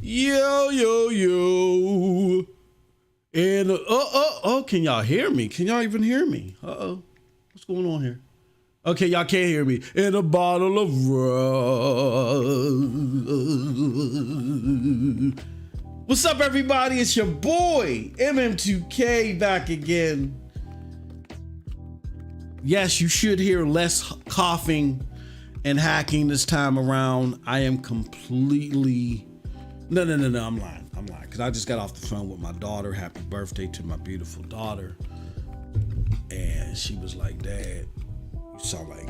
Yo, yo, yo. And, can y'all hear me? Can y'all even hear me? What's going on here? Okay, y'all can't hear me. In a bottle of rum. What's up, everybody? It's your boy, MM2K, back again. Yes, you should hear less coughing and hacking this time around. I am completely... No, I'm lying. Because I just got off the phone with my daughter. Happy birthday to my beautiful daughter. And she was like, Dad, you sound like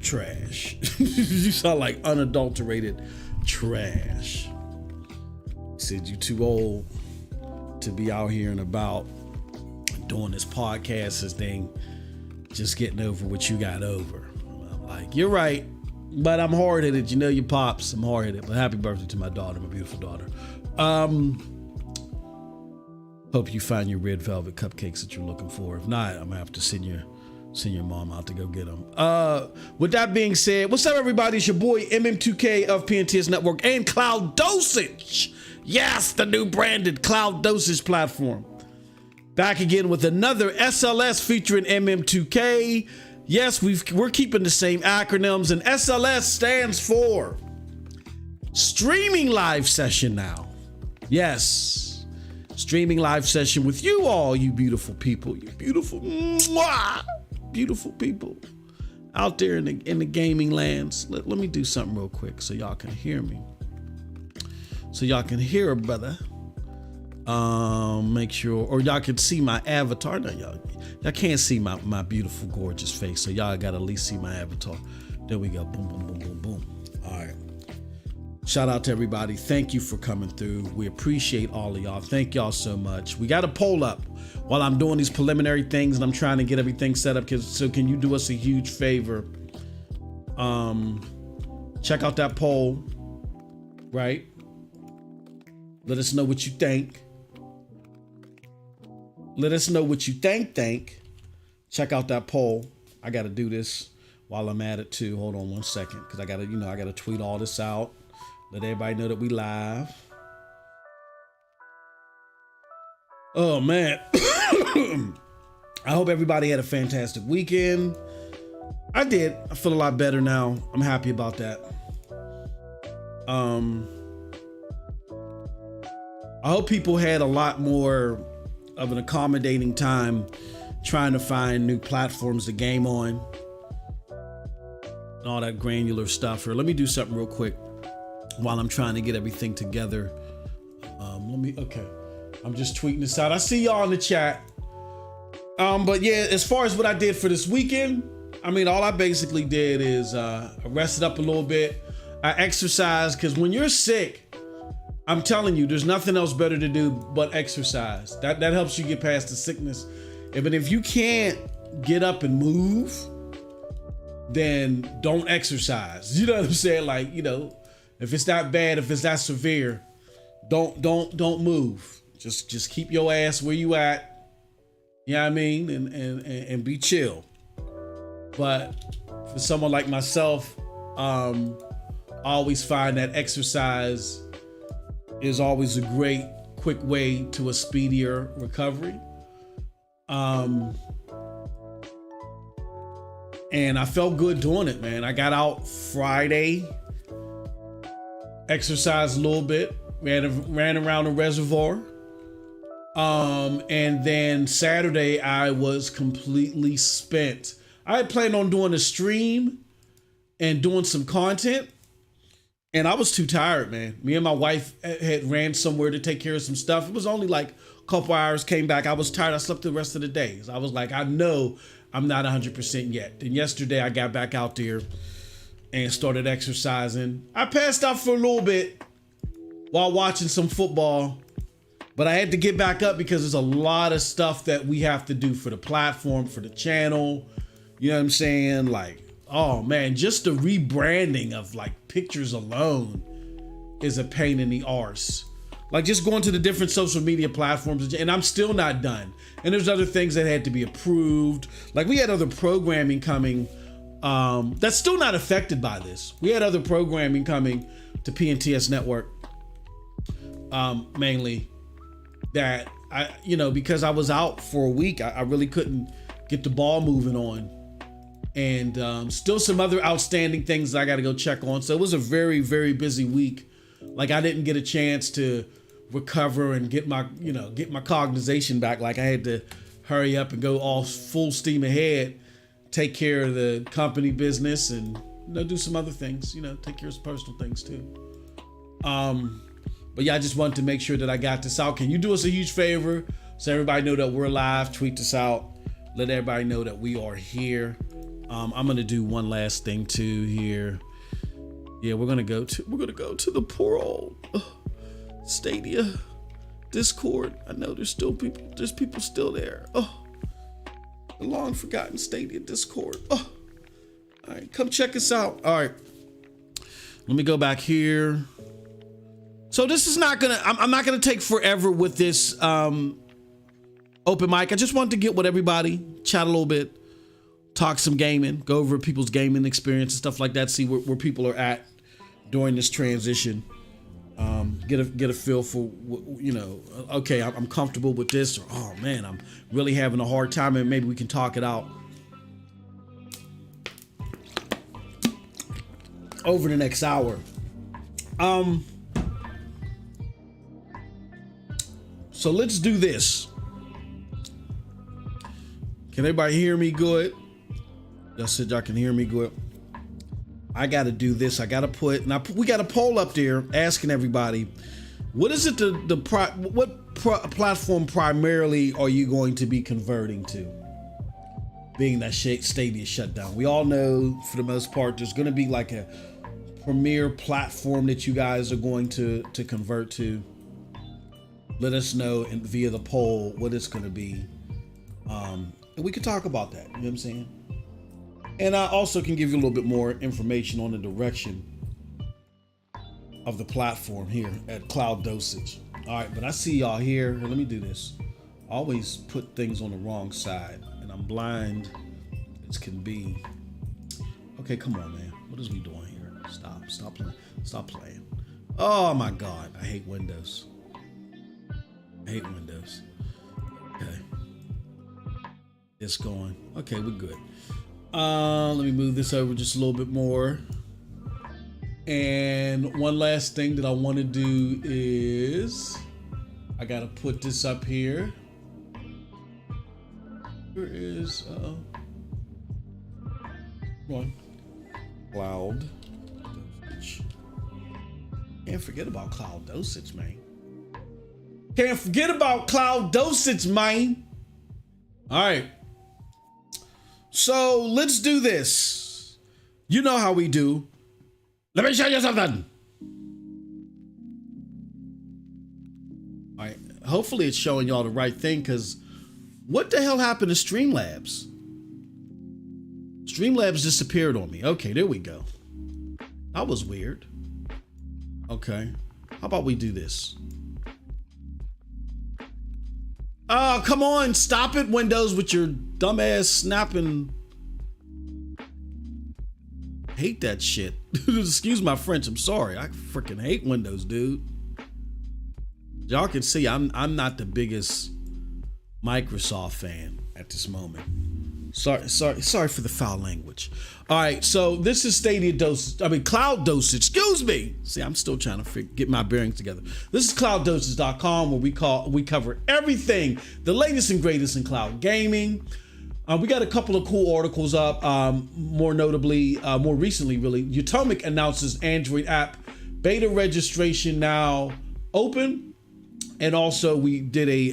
trash. You sound like unadulterated trash. She said, you too old to be out here and about doing this podcast, this thing, just getting over what you got over. I'm like, you're right. But I'm hard-headed. You know your pops. I'm hard-headed. But happy birthday to my daughter, my beautiful daughter. Hope you find your red velvet cupcakes that you're looking for. If not, I'm going to have to send your mom out to go get them. With that being said, what's up, everybody? It's your boy, MM2K of PNTS Network and Cloud Dosage. Yes, the new branded Cloud Dosage platform. Back again with another SLS featuring MM2K. Yes, we're keeping the same acronyms, and SLS stands for Streaming Live Session now. Yes, streaming live session with you all, you beautiful people, you beautiful people out there in the gaming lands. Let me do something real quick so y'all can hear me. So y'all can hear a brother. Make sure, or y'all can see my avatar. No, y'all can't see my beautiful, gorgeous face. So y'all gotta at least see my avatar. There we go. Boom, boom, boom, boom, boom. All right. Shout out to everybody. Thank you for coming through. We appreciate all of y'all. Thank y'all so much. We got a poll up while I'm doing these preliminary things and I'm trying to get everything set up. So can you do us a huge favor? Check out that poll, right? Let us know what you think. Let us know what you think. Check out that poll. I got to do this while I'm at it too. Hold on one second. Cause I got to tweet all this out. Let everybody know that we live. Oh man. I hope everybody had a fantastic weekend. I did. I feel a lot better now. I'm happy about that. I hope people had a lot more of an accommodating time trying to find new platforms to game on and all that granular stuff. Or let me do something real quick while I'm trying to get everything together. Okay. I'm just tweeting this out. I see y'all in the chat. But yeah, as far as what I did for this weekend, I mean, all I basically did is I rested up a little bit. I exercised, because when you're sick, I'm telling you, there's nothing else better to do but exercise. That helps you get past the sickness. But if you can't get up and move, then don't exercise. You know what I'm saying? Like, you know, if it's that bad, if it's that severe, don't move. Just keep your ass where you at. You know what I mean? And be chill. But for someone like myself, I always find that exercise is always a great, quick way to a speedier recovery. And I felt good doing it, man. I got out Friday, exercised a little bit, ran around the reservoir. And then Saturday I was completely spent. I had planned on doing a stream and doing some content, and I was too tired, man. Me and my wife had ran somewhere to take care of some stuff. It was only like a couple hours, came back. I was tired. I slept the rest of the days. I was like, I know I'm not 100% yet. And yesterday I got back out there and started exercising. I passed out for a little bit while watching some football, but I had to get back up because there's a lot of stuff that we have to do for the platform, for the channel. You know what I'm saying? Like, oh man, just the rebranding of like pictures alone is a pain in the arse. Like just going to the different social media platforms, and I'm still not done. And there's other things that had to be approved. Like we had other programming coming that's still not affected by this. We had other programming coming to PNTS Network mainly that because I was out for a week, I really couldn't get the ball moving on. And still some other outstanding things that I got to go check on. So it was a very, very busy week. Like I didn't get a chance to recover and get my cognization back. Like I had to hurry up and go all full steam ahead, take care of the company business and do some other things, take care of some personal things too. But yeah, I just wanted to make sure that I got this out. Can you do us a huge favor so everybody know that we're live? Tweet this out. Let everybody know that we are here. I'm gonna do one last thing too here. Yeah, we're gonna go to the poor old Stadia Discord. I know there's people still there. Oh, the long forgotten Stadia Discord. Oh, all right, come check us out. All right, let me go back here. So this is not gonna. I'm not gonna take forever with this open mic. I just wanted to get with everybody, chat a little bit, talk some gaming, go over people's gaming experience and stuff like that. See where people are at during this transition. Get a feel for okay, I'm comfortable with this, or oh man, I'm really having a hard time, and maybe we can talk it out over the next hour. So let's do this. Can everybody hear me good? Y'all said y'all can hear me good. I got to do this. I got to put, now we got a poll up there asking everybody, what is it what platform primarily are you going to be converting to? Being that Stadia shut down. We all know for the most part, there's going to be like a premier platform that you guys are going to convert to. Let us know via the poll what it's going to be. And we can talk about that. You know what I'm saying? And I also can give you a little bit more information on the direction of the platform here at Cloud Dosage. All right, but I see y'all here. Let me do this. I always put things on the wrong side, and I'm blind as can be. Okay, come on, man. What is we doing here? Stop playing. Oh my God, I hate Windows. Okay. It's going. Okay, we're good. Let me move this over just a little bit more. And one last thing that I want to do is I got to put this up here. Where is one Cloud Dosage. Can't forget about Cloud Dosage, man. Can't forget about Cloud Dosage, man. All right. So let's do this. You know how we do. Let me show you something. All right. Hopefully it's showing y'all the right thing, because what the hell happened to Streamlabs? Streamlabs disappeared on me. Okay, there we go. That was weird. Okay. How about we do this? Oh, come on. Stop it, Windows, with your dumbass snapping. Hate that shit. Excuse my French. I'm sorry. I freaking hate Windows, dude. Y'all can see I'm not the biggest Microsoft fan at this moment. Sorry for the foul language. All right, so this is Cloud Dosage. Excuse me. See, I'm still trying to get my bearings together. This is CloudDosage.com, where we cover everything, the latest and greatest in cloud gaming. We got a couple of cool articles up. More recently, really, Utomic announces Android app beta registration now open, and also we did a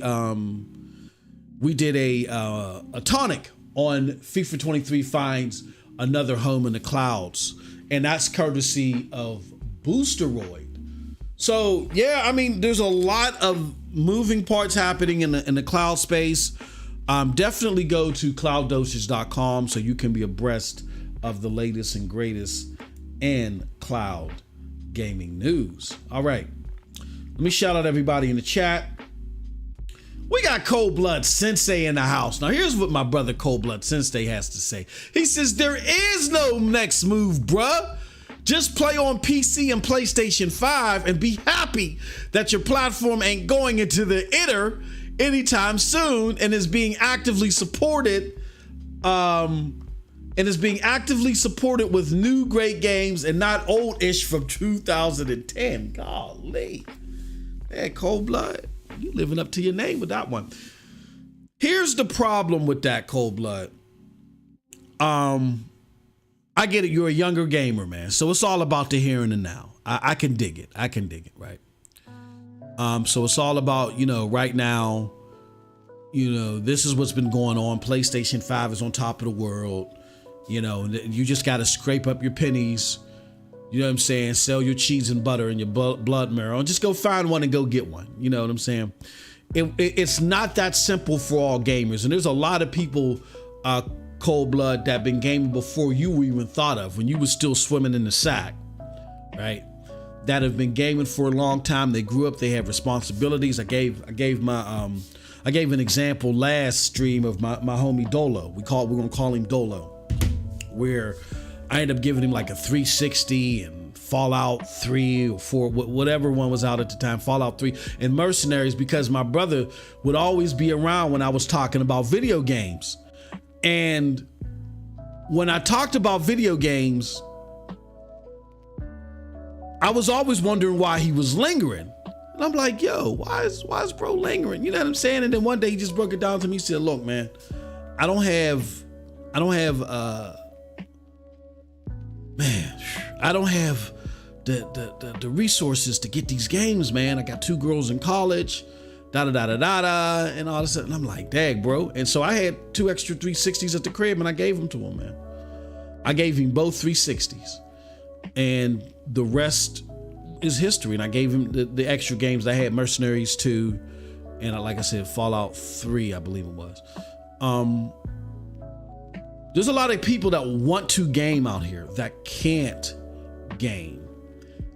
tonic on FIFA 23 finds another home in the clouds, and that's courtesy of Boosteroid. So yeah, I mean, there's a lot of moving parts happening in the cloud space. Definitely go to CloudDosage.com so you can be abreast of the latest and greatest in cloud gaming news. All right, let me shout out everybody in the chat. We got Cold Blood Sensei in the house. Now, here's what my brother Cold Blood Sensei has to say. He says, there is no next move, bruh. Just play on PC and PlayStation 5 and be happy that your platform ain't going into the iter anytime soon and is being actively supported. With new great games and not old-ish from 2010. Golly. Hey, Cold Blood, you living up to your name with that one. Here's the problem with that, Cold Blood. I get it. You're a younger gamer, man. So it's all about the here and the now. I can dig it. Right. So it's all about, right now, this is what's been going on. PlayStation 5 is on top of the world. You just got to scrape up your pennies. You know what I'm saying? Sell your cheese and butter and your blood marrow and just go find one and go get one. You know what I'm saying? It's not that simple for all gamers. And there's a lot of people, Cold Blood, that been gaming before you were even thought of, when you was still swimming in the sack, right? That have been gaming for a long time. They grew up, they have responsibilities. I gave an example last stream of my homie Dolo. We're gonna call him Dolo, where I ended up giving him like a 360 and Fallout 3 or 4, whatever one was out at the time, Fallout 3 and Mercenaries, because my brother would always be around when I was talking about video games. And when I talked about video games, I was always wondering why he was lingering. And I'm like, yo, why is bro lingering? You know what I'm saying? And then one day he just broke it down to me. He said, look, man, I don't have the resources to get these games, man. I got 2 girls in college, and all this. And I'm like, dang, bro. And so I had 2 extra 360s at the crib, and I gave them to him, man. I gave him both 360s, and the rest is history. And I gave him the extra games. I had Mercenaries 2, and like I said, Fallout 3, I believe it was. There's a lot of people that want to game out here that can't game.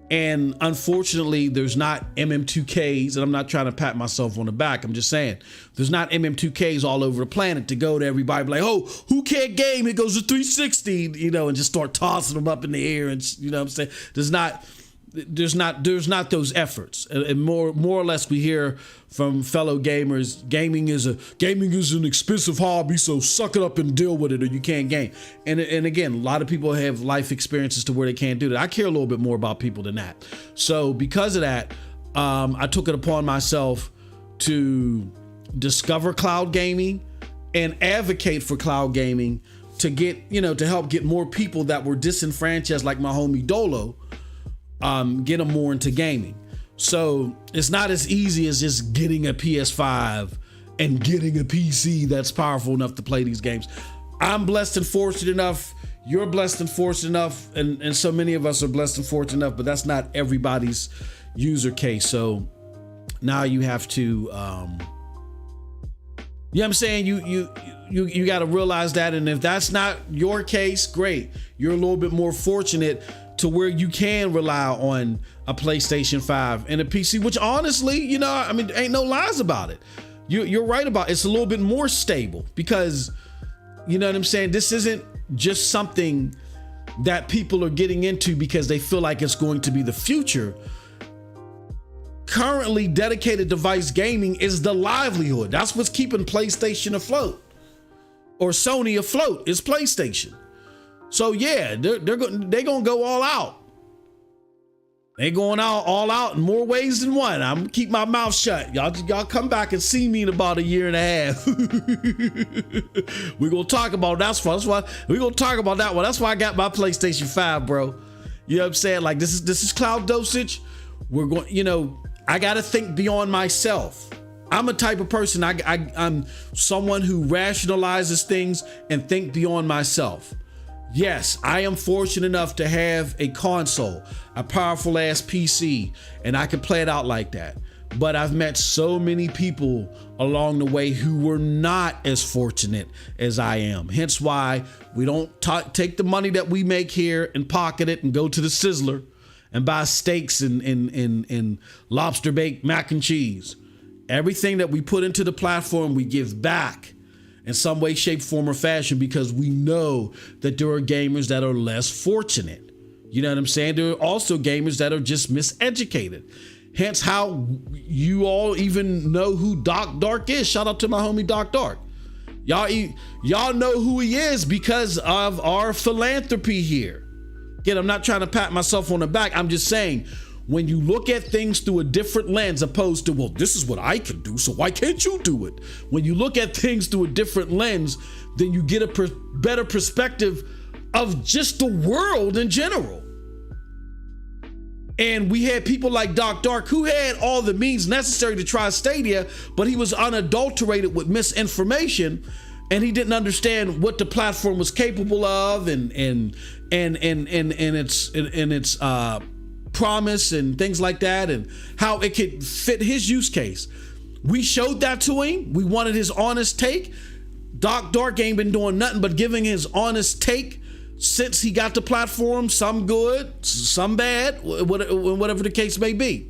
And unfortunately, there's not MM2Ks, and I'm not trying to pat myself on the back. I'm just saying, there's not MM2Ks all over the planet to go to everybody be like, oh, who can't game? It goes to 360, and just start tossing them up in the air. And you know what I'm saying? There's not those efforts. And more or less we hear from fellow gamers, gaming is an expensive hobby, so suck it up and deal with it, or you can't game. And again, a lot of people have life experiences to where they can't do that. I care a little bit more about people than that. So because of that, I took it upon myself to discover cloud gaming and advocate for cloud gaming to get, to help get more people that were disenfranchised, like my homie Dolo, get them more into gaming. So it's not as easy as just getting a PS5 and getting a PC that's powerful enough to play these games. I'm blessed and fortunate enough. You're blessed and fortunate enough. And so many of us are blessed and fortunate enough, but that's not everybody's user case. So now you have to, you know what I'm saying? You got to realize that. And if that's not your case, great. You're a little bit more fortunate to where you can rely on a PlayStation 5 and a PC, which honestly, ain't no lies about it. You're right about it. It's a little bit more stable because, you know what I'm saying? This isn't just something that people are getting into because they feel like it's going to be the future. Currently, dedicated device gaming is the livelihood. That's what's keeping PlayStation afloat, or Sony afloat, is PlayStation. So yeah, they're gonna go all out. They're going all out in more ways than one. I'm gonna keep my mouth shut. Y'all come back and see me in about a year and a half. We're gonna talk about that's why we're gonna talk about that one. That's why I got my PlayStation 5, bro. You know what I'm saying? Like this is cloud dosage. We're going, I gotta think beyond myself. I'm a type of person, I'm someone who rationalizes things and think beyond myself. Yes, I am fortunate enough to have a console, a powerful ass PC, and I can play it out like that. But I've met so many people along the way who were not as fortunate as I am. Hence why we don't take the money that we make here and pocket it and go to the Sizzler and buy steaks and lobster baked mac and cheese. Everything that we put into the platform, we give back in some way, shape, form, or fashion, because we know that there are gamers that are less fortunate, You know what I'm saying? There are also gamers that are just miseducated. Hence how you all even know who Doc Dark is. Shout out to my homie Doc Dark. Y'all know who he is because of our philanthropy here. Again, I'm not trying to pat myself on the back. I'm just saying, when you look at things through a different lens, opposed to, well, this is what I can do, so why can't you do it? When you look at things through a different lens, then you get a better perspective of just the world in general. And we had people like Doc Dark who had all the means necessary to try Stadia, but he was unadulterated with misinformation, and he didn't understand what the platform was capable of and its promise and things like that, and how it could fit his use case. We showed that to him. We wanted his honest take. Doc Dark ain't been doing nothing but giving his honest take since he got the platform, some good, some bad, whatever the case may be.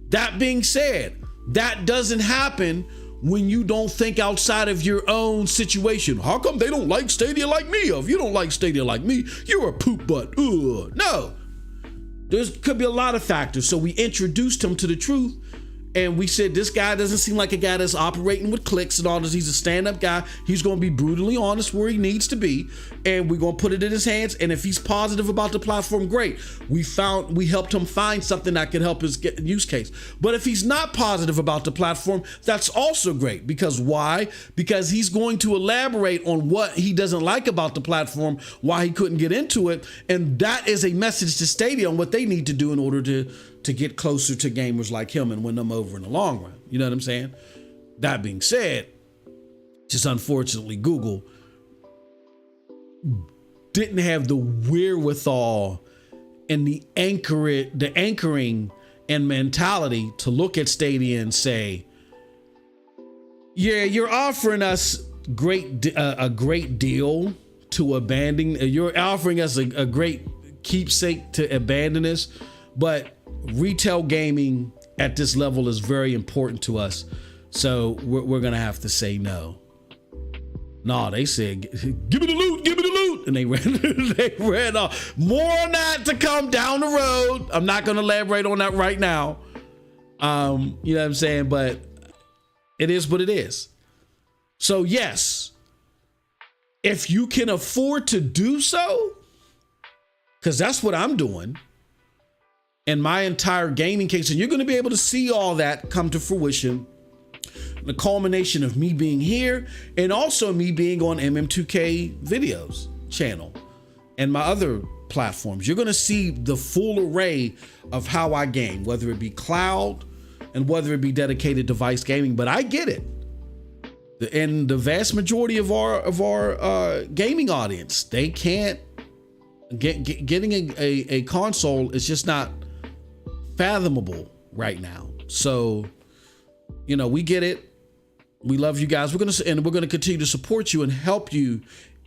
That being said, that doesn't happen when you don't think outside of your own situation. How come they don't like Stadia like me? If you don't like Stadia like me, you're a poop butt. Ugh. No, there could be a lot of factors. So we introduced him to the truth. And we said, this guy doesn't seem like a guy that's operating with clicks and all this. He's a stand-up guy. He's going to be brutally honest where he needs to be. And we're going to put it in his hands. And if he's positive about the platform, great. We helped him find something that could help his use case. But if he's not positive about the platform, that's also great. Because why? Because he's going to elaborate on what he doesn't like about the platform, why he couldn't get into it. And that is a message to Stadia on what they need to do in order to get closer to gamers like him and win them over in the long run. You know what I'm saying? That being said, just unfortunately, Google didn't have the wherewithal and the anchoring and mentality to look at Stadia and say, yeah, you're offering us a great deal to abandon. You're offering us a great keepsake to abandon us, but retail gaming at this level is very important to us, so we're gonna have to say no. No, they said, give me the loot, and they ran off. More on that to come down the road. I'm not gonna elaborate on that right now. You know what I'm saying? But it is what it is. So yes, if you can afford to do so, because that's what I'm doing. And my entire gaming case, and you're going to be able to see all that come to fruition. The culmination of me being here and also me being on MM2K videos channel and my other platforms. You're going to see the full array of how I game, whether it be cloud and whether it be dedicated device gaming. But I get it. And the vast majority of our gaming audience, they can't getting a console is just not fathomable right now. So, you know, we get it. We love you guys. We're gonna continue to support you and help you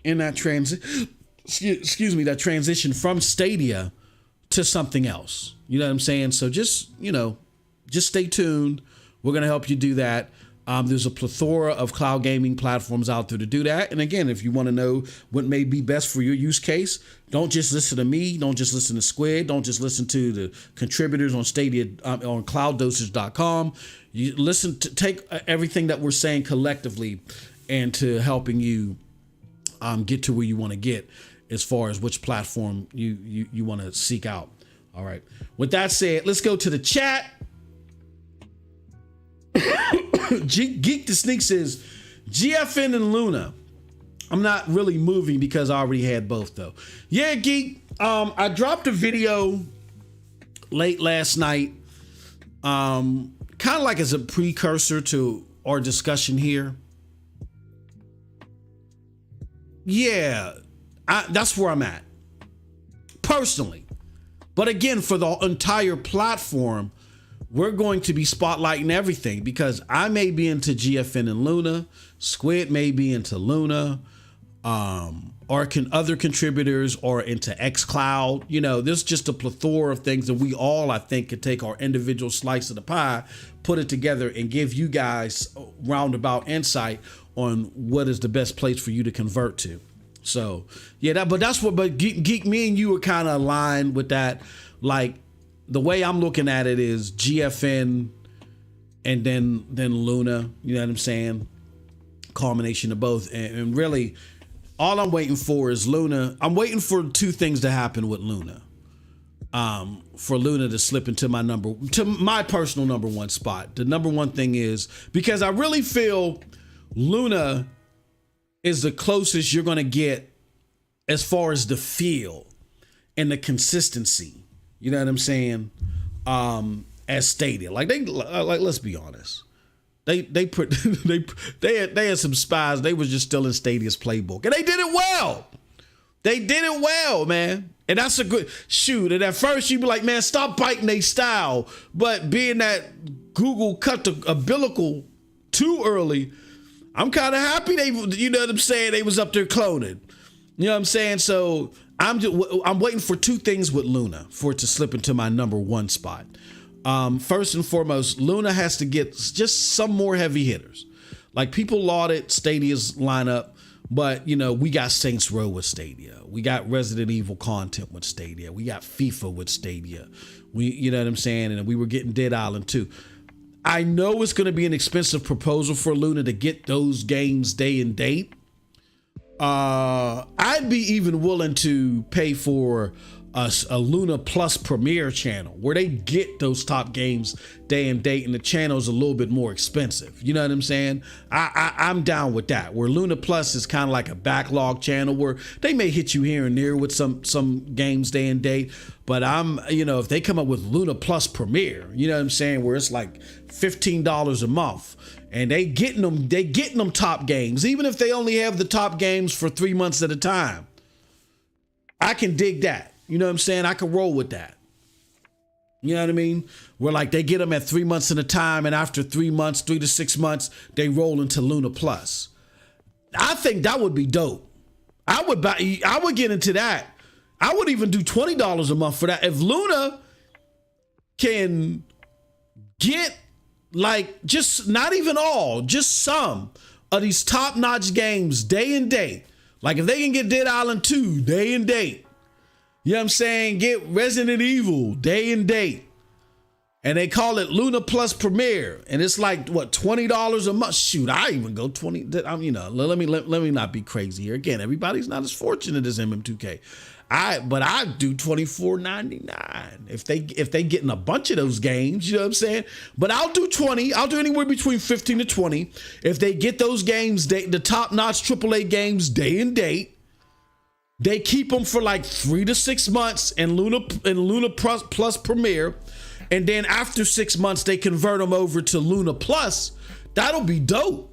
in that that transition from Stadia to something else. You know what I'm saying? So just stay tuned. We're gonna help you do that. There's a plethora of cloud gaming platforms out there to do that. And again, if you want to know what may be best for your use case, don't just listen to me. Don't just listen to Squid. Don't just listen to the contributors on Stadia, on CloudDosage.com. You listen to take everything that we're saying collectively and to helping you get to where you want to get as far as which platform you want to seek out. All right. With that said, let's go to the chat. Geek the Sneak says GFN and Luna. I'm not really moving because I already had both though. Yeah, Geek. I dropped a video late last night. Kind of like as a precursor to our discussion here. Yeah, that's where I'm at personally. But again, for the entire platform, we're going to be spotlighting everything because I may be into GFN and Luna. Squid may be into Luna. Or other contributors or into xCloud. You know, there's just a plethora of things that we all, I think, could take our individual slice of the pie, put it together and give you guys roundabout insight on what is the best place for you to convert to. So yeah, but Geek, me and you are kind of aligned with that. Like the way I'm looking at it is GFN and then Luna, you know what I'm saying? Culmination of both. And really all I'm waiting for is Luna. I'm waiting for two things to happen with Luna. For Luna to slip into my personal number one spot. The number one thing is because I really feel Luna is the closest you're going to get as far as the feel and the consistency. You know what I'm saying? As Stadia, like let's be honest. They had some spies. They was just still in Stadia's playbook, and they did it well. They did it well, man. And that's a good shoot. And at first you'd be like, man, stop biting their style. But being that Google cut the umbilical too early, I'm kind of happy they, you know what I'm saying, they was up there cloning. You know what I'm saying? So I'm waiting for two things with Luna for it to slip into my number one spot. First and foremost, Luna has to get just some more heavy hitters. Like people lauded Stadia's lineup, but you know, we got Saints Row with Stadia. We got Resident Evil content with Stadia. We got FIFA with Stadia. You know what I'm saying? And we were getting Dead Island too. I know it's going to be an expensive proposal for Luna to get those games day and date. I'd be even willing to pay for a Luna Plus Premiere channel where they get those top games day and date, and the channel's a little bit more expensive. You know what I'm saying? I'm down with that. Where Luna Plus is kind of like a backlog channel where they may hit you here and there with some games day and date. But if they come up with Luna Plus Premiere, you know what I'm saying, where it's like $15 a month. And they getting them top games, even if they only have the top games for 3 months at a time. I can dig that. You know what I'm saying? I can roll with that. You know what I mean? Where like they get them at 3 months at a time, and after 3 months, 3 to 6 months, they roll into Luna Plus. I think that would be dope. I would get into that. I would even do $20 a month for that. If Luna can get like just not even all, just some of these top-notch games day and date. Like if they can get Dead Island 2 day and date. You know what I'm saying? Get Resident Evil day and date. And they call it Luna Plus Premiere. And it's like, what, $20 a month? Shoot, I even go 20. Let me not be crazy here. Again, everybody's not as fortunate as MM2K. But I do $24.99 if they getting a bunch of those games, you know what I'm saying? But I'll do 20. I'll do anywhere between 15 to 20 if they get those games, the top-notch AAA games day and date. They keep them for like 3 to 6 months in Luna Plus Premiere, and then after 6 months they convert them over to Luna Plus. That'll be dope.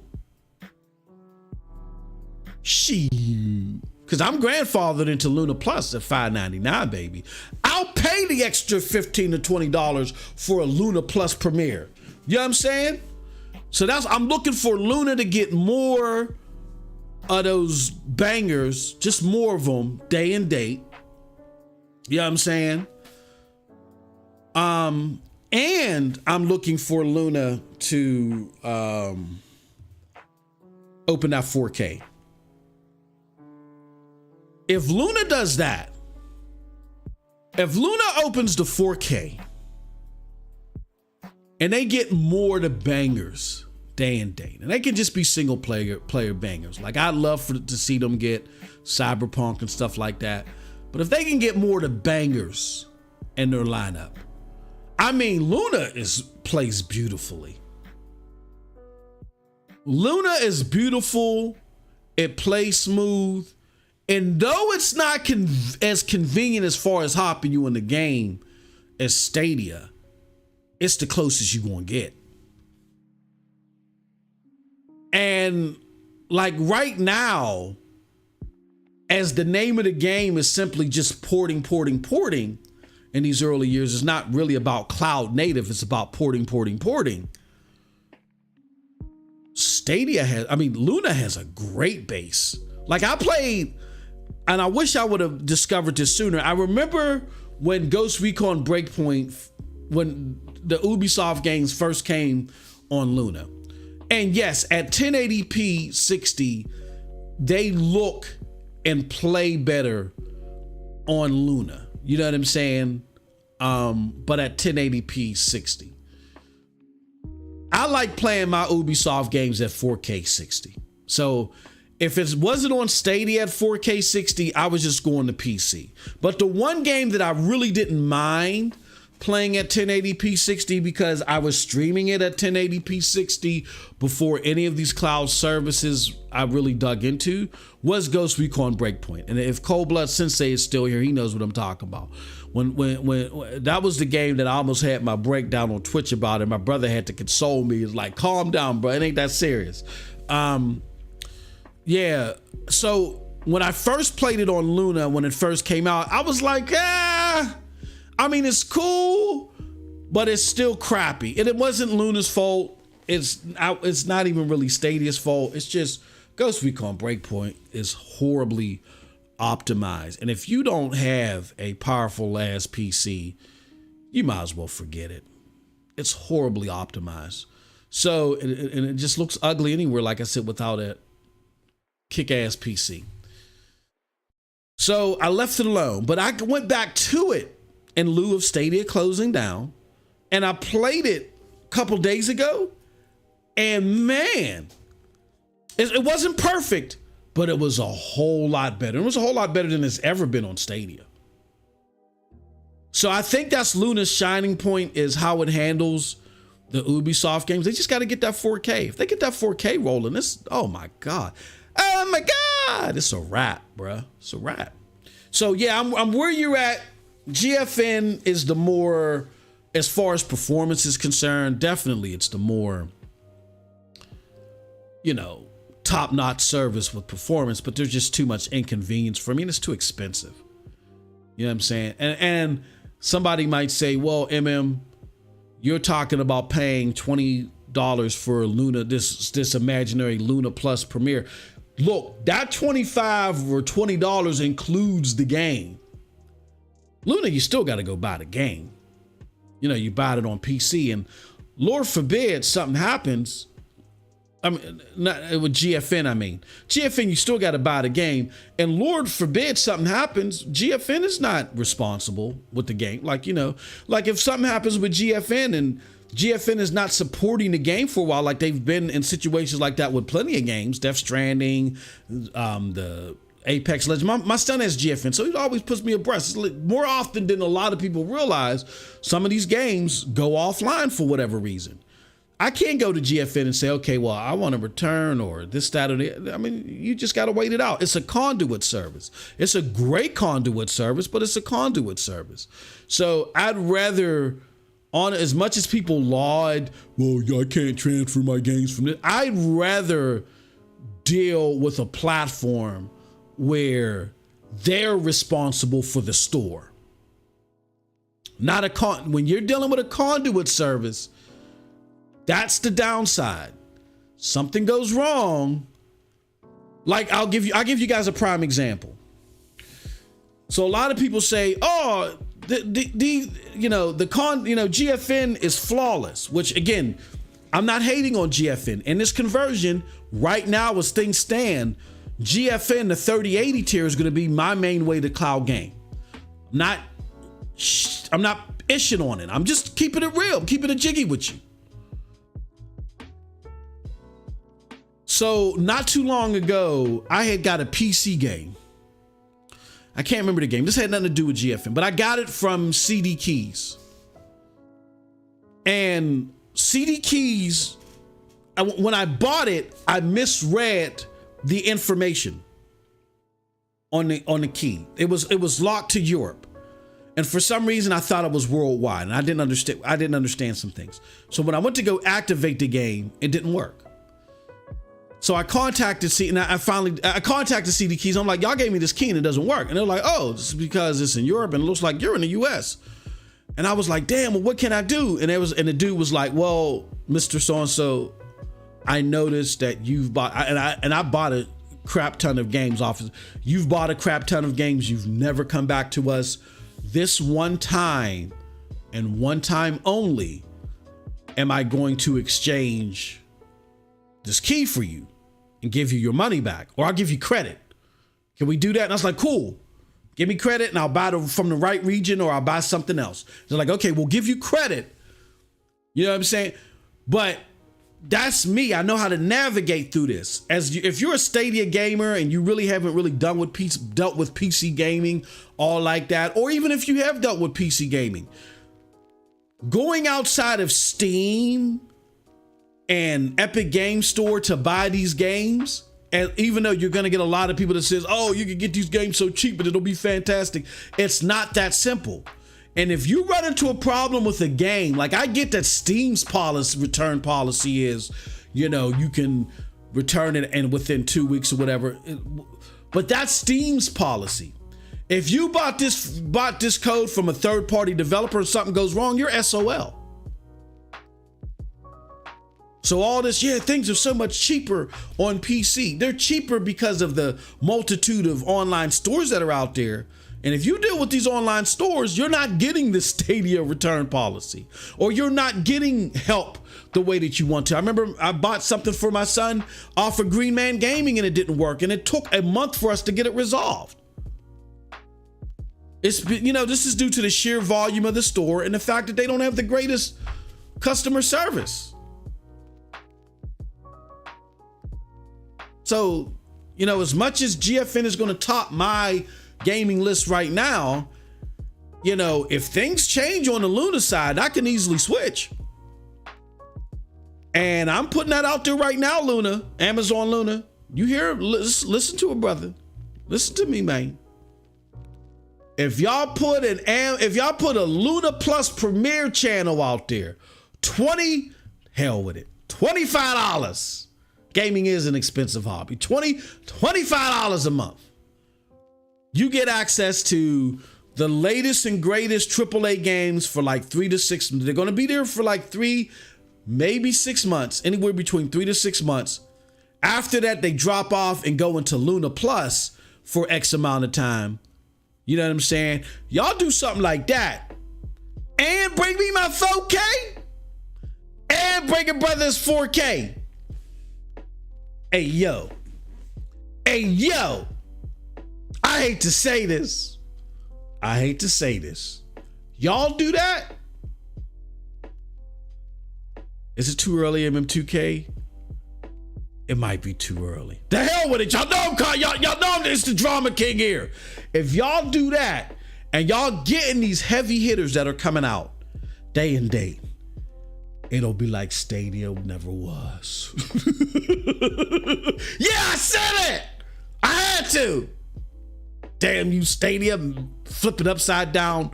Because I'm grandfathered into Luna Plus at $5.99, baby. I'll pay the extra $15 to $20 for a Luna Plus Premiere. You know what I'm saying? So I'm looking for Luna to get more of those bangers, just more of them day and date. You know what I'm saying? And I'm looking for Luna to open that 4K. If Luna does that, if Luna opens the 4K and they get more to bangers day and date, and they can just be single player bangers. Like I'd love to see them get Cyberpunk and stuff like that. But if they can get more to bangers in their lineup, I mean, Luna plays beautifully. Luna is beautiful. It plays smooth. And though it's not as convenient as far as hopping you in the game as Stadia, it's the closest you're going to get. And like right now, as the name of the game is simply just porting in these early years, it's not really about cloud native. It's about porting. Luna has a great base. Like I played, and I wish I would have discovered this sooner. I remember when Ghost Recon Breakpoint, when the Ubisoft games first came on Luna. And yes, at 1080p 60, they look and play better on Luna. You know what I'm saying? But at 1080p 60. I like playing my Ubisoft games at 4K 60. So if it wasn't on Stadia at 4K 60, I was just going to PC. But the one game that I really didn't mind playing at 1080p 60 because I was streaming it at 1080p 60 before any of these cloud services I really dug into was Ghost Recon Breakpoint. And if Cold Blood Sensei is still here, he knows what I'm talking about. When that was the game that I almost had my breakdown on Twitch about it. My brother had to console me. He's like, calm down, bro. It ain't that serious. Yeah. So when I first played it on Luna, when it first came out, I was like, I mean, it's cool, but it's still crappy. And it wasn't Luna's fault. It's not even really Stadia's fault. It's just Ghost Recon Breakpoint is horribly optimized. And if you don't have a powerful ass PC, you might as well forget it. It's horribly optimized. So, and it just looks ugly anywhere, like I said, without a kick-ass PC. So I left it alone, but I went back to it in lieu of Stadia closing down, and I played it a couple days ago, and man, it wasn't perfect, but it was a whole lot better. It was a whole lot better than it's ever been on Stadia. So I think that's Luna's shining point, is how it handles the Ubisoft games. They just got to get that 4K. If they get that 4K rolling, oh my God, it's a wrap, bruh. It's a wrap. So yeah, I'm where you're at. GFN is the more, as far as performance is concerned, definitely it's the more, top-notch service with performance, but there's just too much inconvenience for me, and it's too expensive. You know what I'm saying? And somebody might say, well, you're talking about paying $20 for Luna, this imaginary Luna Plus Premiere. Look, that $25 or $20 includes the game. Luna, you still got to go buy the game. You buy it on PC, and Lord forbid something happens. I mean, not with GFN, GFN, you still got to buy the game, and Lord forbid something happens, GFN is not responsible with the game. Like if something happens with GFN and GFN is not supporting the game for a while, like they've been in situations like that with plenty of games, Death Stranding, the Apex Legends. My son has GFN, so he always puts me abreast. More often than a lot of people realize, some of these games go offline for whatever reason. I can't go to GFN and say, okay, well, I want to return or this, that, or the. You just got to wait it out. It's a conduit service. It's a great conduit service, but it's a conduit service. So I'd rather, on as much as people laud, well, I can't transfer my games from this, I'd rather deal with a platform where they're responsible for the store. When you're dealing with a conduit service, that's the downside. Something goes wrong. Like I'll give you guys a prime example. So a lot of people say, oh, GFN is flawless, which again, I'm not hating on GFN. In this conversion right now, as things stand, GFN, the 3080 tier, is going to be my main way to cloud game. I'm not ishing on it. I'm just keeping it real. I'm keeping it jiggy with you. So not too long ago, I had got a PC game. I can't remember the game. This had nothing to do with GFN, but I got it from CD Keys. And CD Keys, when I bought it, I misread the information on the key. It was locked to Europe. And for some reason, I thought it was worldwide, and I didn't understand some things. So when I went to go activate the game, it didn't work. So I contacted CD Keys. I'm like, y'all gave me this key and it doesn't work. And they're like, oh, this is because it's in Europe and it looks like you're in the US. And I was like, damn, well, what can I do? And the dude was like, well, Mr. So-and-so, I noticed that you've bought, and I bought a crap ton of games off. You've bought a crap ton of games. You've never come back to us. This one time and one time only am I going to exchange this key for you and give you your money back, or I'll give you credit. Can we do that? And I was like, cool. Give me credit and I'll buy it from the right region or I'll buy something else. They're like, okay, we'll give you credit. You know what I'm saying? But that's me. I know how to navigate through this. If you're a Stadia gamer and you really haven't really dealt with PC gaming, all like that, or even if you have dealt with PC gaming, going outside of Steam and Epic Game Store to buy these games, and even though you're going to get a lot of people that says, oh, you can get these games so cheap, but it'll be fantastic. It's not that simple. And if you run into a problem with a game, like I get that Steam's return policy is, you know, you can return it and within 2 weeks or whatever, but that's Steam's policy. If you bought this code from a third-party developer and something goes wrong, you're SOL. So all this, yeah, things are so much cheaper on PC. They're cheaper because of the multitude of online stores that are out there. And if you deal with these online stores, you're not getting the Stadia return policy, or you're not getting help the way that you want to. I remember I bought something for my son off of Green Man Gaming and it didn't work. And it took a month for us to get it resolved. It's, you know, this is due to the sheer volume of the store and the fact that they don't have the greatest customer service. So, you know, as much as GFN is going to top my gaming list right now, you know, if things change on the Luna side, I can easily switch. And I'm putting that out there right now, Luna, Amazon Luna. You hear? Listen to it, brother. Listen to me, man. If y'all put a Luna Plus Premiere channel out there, hell with it, $25. Gaming is an expensive hobby. $25 a month. You get access to the latest and greatest AAA games for like 3 to 6 months. They're going to be there for like 3, maybe 6 months, anywhere between 3 to 6 months. After that, they drop off and go into Luna Plus for X amount of time. You know what I'm saying? Y'all do something like that and bring me my 4K and bring it brothers 4K. Hey, yo. I hate to say this. Y'all do that? Is it too early, MM2K? It might be too early. The hell with it. Y'all know it's the drama king here. If y'all do that and y'all getting these heavy hitters that are coming out day and date, it'll be like Stadia never was. Yeah, I said it. I had to. Damn you, Stadia, flipping upside down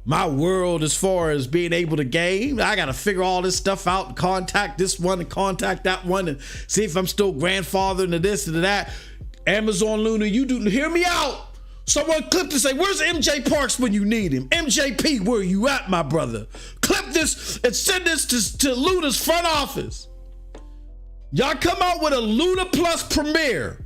my world as far as being able to game. I got to figure all this stuff out and contact this one and contact that one and see if I'm still grandfathering to this and to that. Amazon Luna, you do hear me out. Someone clip this, say, where's MJ Parks when you need him? MJP, where you at, my brother? Clip this and send this to Luna's front office. Y'all come out with a Luna Plus Premiere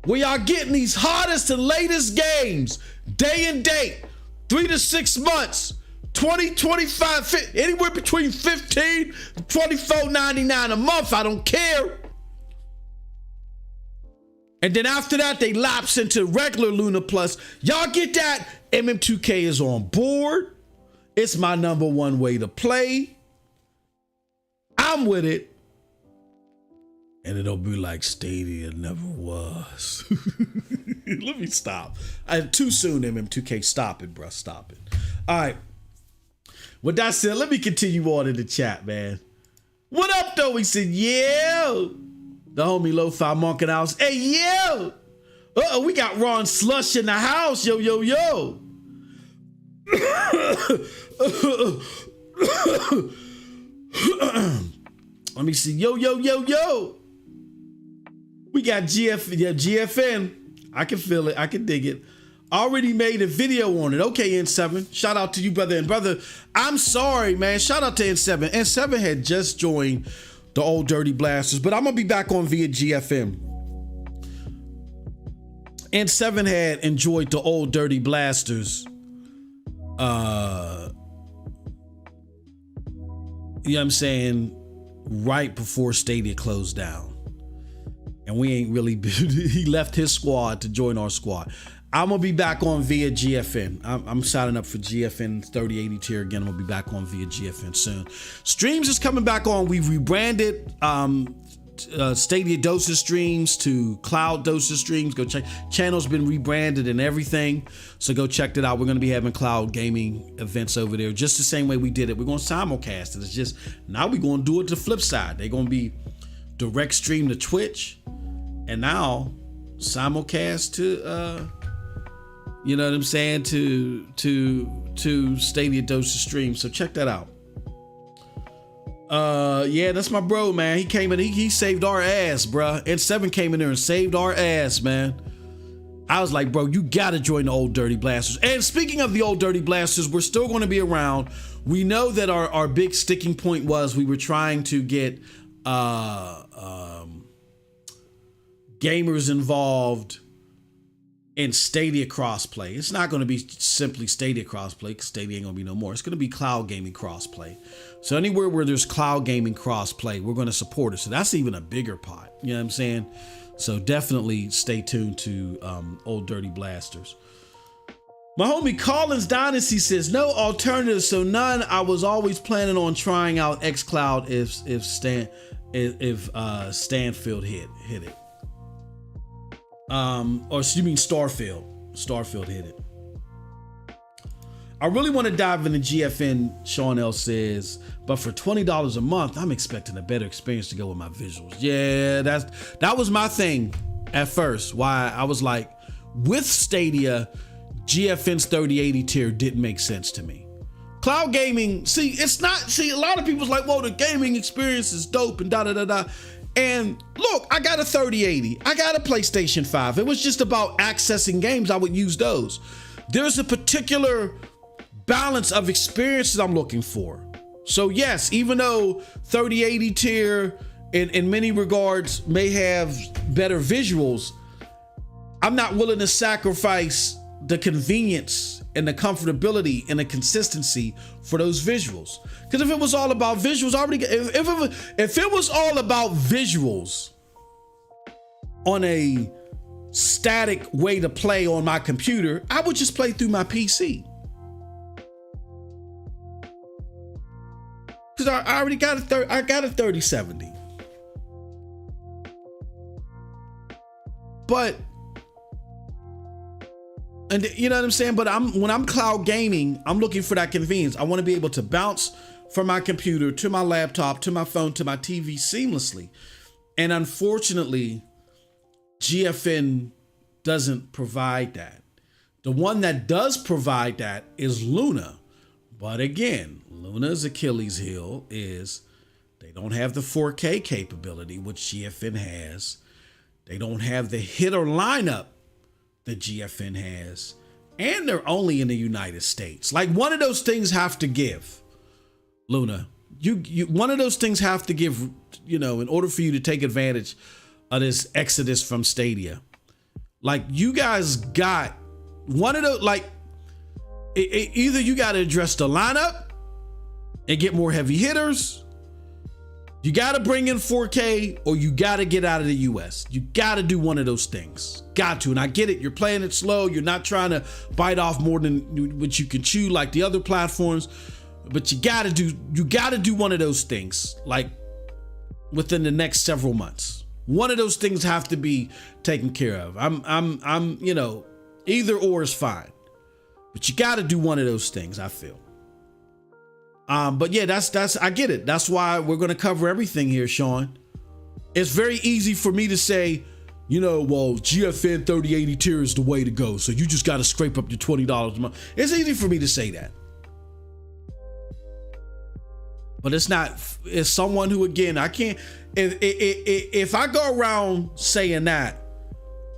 where y'all getting these hottest and latest games, day and date, 3 to 6 months, 20, 25, anywhere between $15 to $24.99 a month. I don't care. And then after that, they lapse into regular Luna Plus. Y'all get that? MM2K is on board. It's my number one way to play. I'm with it. And it'll be like Stadia never was. Let me stop. Too soon, MM2K. Stop it, bro. Stop it. All right. With that said, let me continue on in the chat, man. What up, though? He said, yeah. The homie Lo-Fi Monk in the house. Hey, yo. Uh-oh, we got Ron Slush in the house. Yo, yo, yo. Let me see. Yo, yo, yo, yo. We got GFN. I can feel it. I can dig it. Already made a video on it. Okay, N7. Shout out to you, brother. And brother, I'm sorry, man. Shout out to N7. N7 had just joined the Old Dirty Blasters, but I'm going to be back on via GFM. N7 had enjoyed the Old Dirty Blasters. You know what I'm saying? Right before Stadia closed down. and we ain't really he left his squad to join our squad. I'm gonna be back on via GFN. I'm signing up for GFN 3080 tier again. I'm gonna be back on via GFN soon. Streams is coming back on. We've rebranded StadiaDosage streams to Cloud Dosage streams. Go check. Channel's been rebranded and everything, so go check it out. We're gonna be having cloud gaming events over there, just the same way we did it. We're gonna simulcast it. It's just now we're gonna do it the flip side. They're gonna be direct stream to Twitch, and now simulcast to you know what I'm saying, to StadiaDosage stream. So check that out. Yeah, that's my bro, man. He came in, he saved our ass, bruh. And Seven came in there and saved our ass, man. I was like, bro, you gotta join the Old Dirty Blasters. And speaking of the Old Dirty Blasters, we're still gonna be around. We know that our big sticking point was we were trying to get gamers involved in Stadia crossplay. It's not going to be simply Stadia crossplay, because Stadia ain't going to be no more. It's going to be cloud gaming crossplay. So anywhere where there's cloud gaming crossplay, we're going to support it. So that's even a bigger pot. You know what I'm saying? So definitely stay tuned to Old Dirty Blasters. My homie Collins Dynasty says, no alternatives, so none. I was always planning on trying out xCloud if Stanfield hit it. Or you mean Starfield? Starfield hit it. I really want to dive into GFN, Sean L says, but for $20 a month, I'm expecting a better experience to go with my visuals. Yeah, that was my thing at first. Why I was like, with Stadia, GFN's 3080 tier didn't make sense to me. Cloud gaming, a lot of people's like, well, the gaming experience is dope and da-da-da-da. And look, I got a 3080. I got a PlayStation 5. It was just about accessing games. I would use those. There's a particular balance of experiences I'm looking for. So yes, even though 3080 tier in many regards may have better visuals, I'm not willing to sacrifice the convenience and the comfortability and the consistency for those visuals. Because if it was all about visuals, if it was all about visuals on a static way to play on my computer, I would just play through my PC. Because I already got I got a 3070. But and you know what I'm saying? But when I'm cloud gaming, I'm looking for that convenience. I want to be able to bounce from my computer to my laptop, to my phone, to my TV seamlessly. And unfortunately, GFN doesn't provide that. The one that does provide that is Luna. But again, Luna's Achilles heel is they don't have the 4K capability, which GFN has. They don't have the hitter lineup that GFN has, and they're only in the United States. Like, one of those things have to give, Luna. You one of those things have to give, you know, in order for you to take advantage of this exodus from Stadia. Like, you guys got one of those, like, either you got to address the lineup and get more heavy hitters. You got to bring in 4K, or you got to get out of the US. You got to do one of those things. Got to. And I get it. You're playing it slow. You're not trying to bite off more than what you can chew like the other platforms. But you got to do one of those things, like, within the next several months. One of those things have to be taken care of. I'm you know, either or is fine. But you got to do one of those things, I feel. But yeah, that's I get it. That's why we're going to cover everything here, Sean. It's very easy for me to say, you know, well, GFN 3080 tier is the way to go. So you just got to scrape up your $20 a month. It's easy for me to say that. But it's not. It's someone who, again, I can't. If I go around saying that,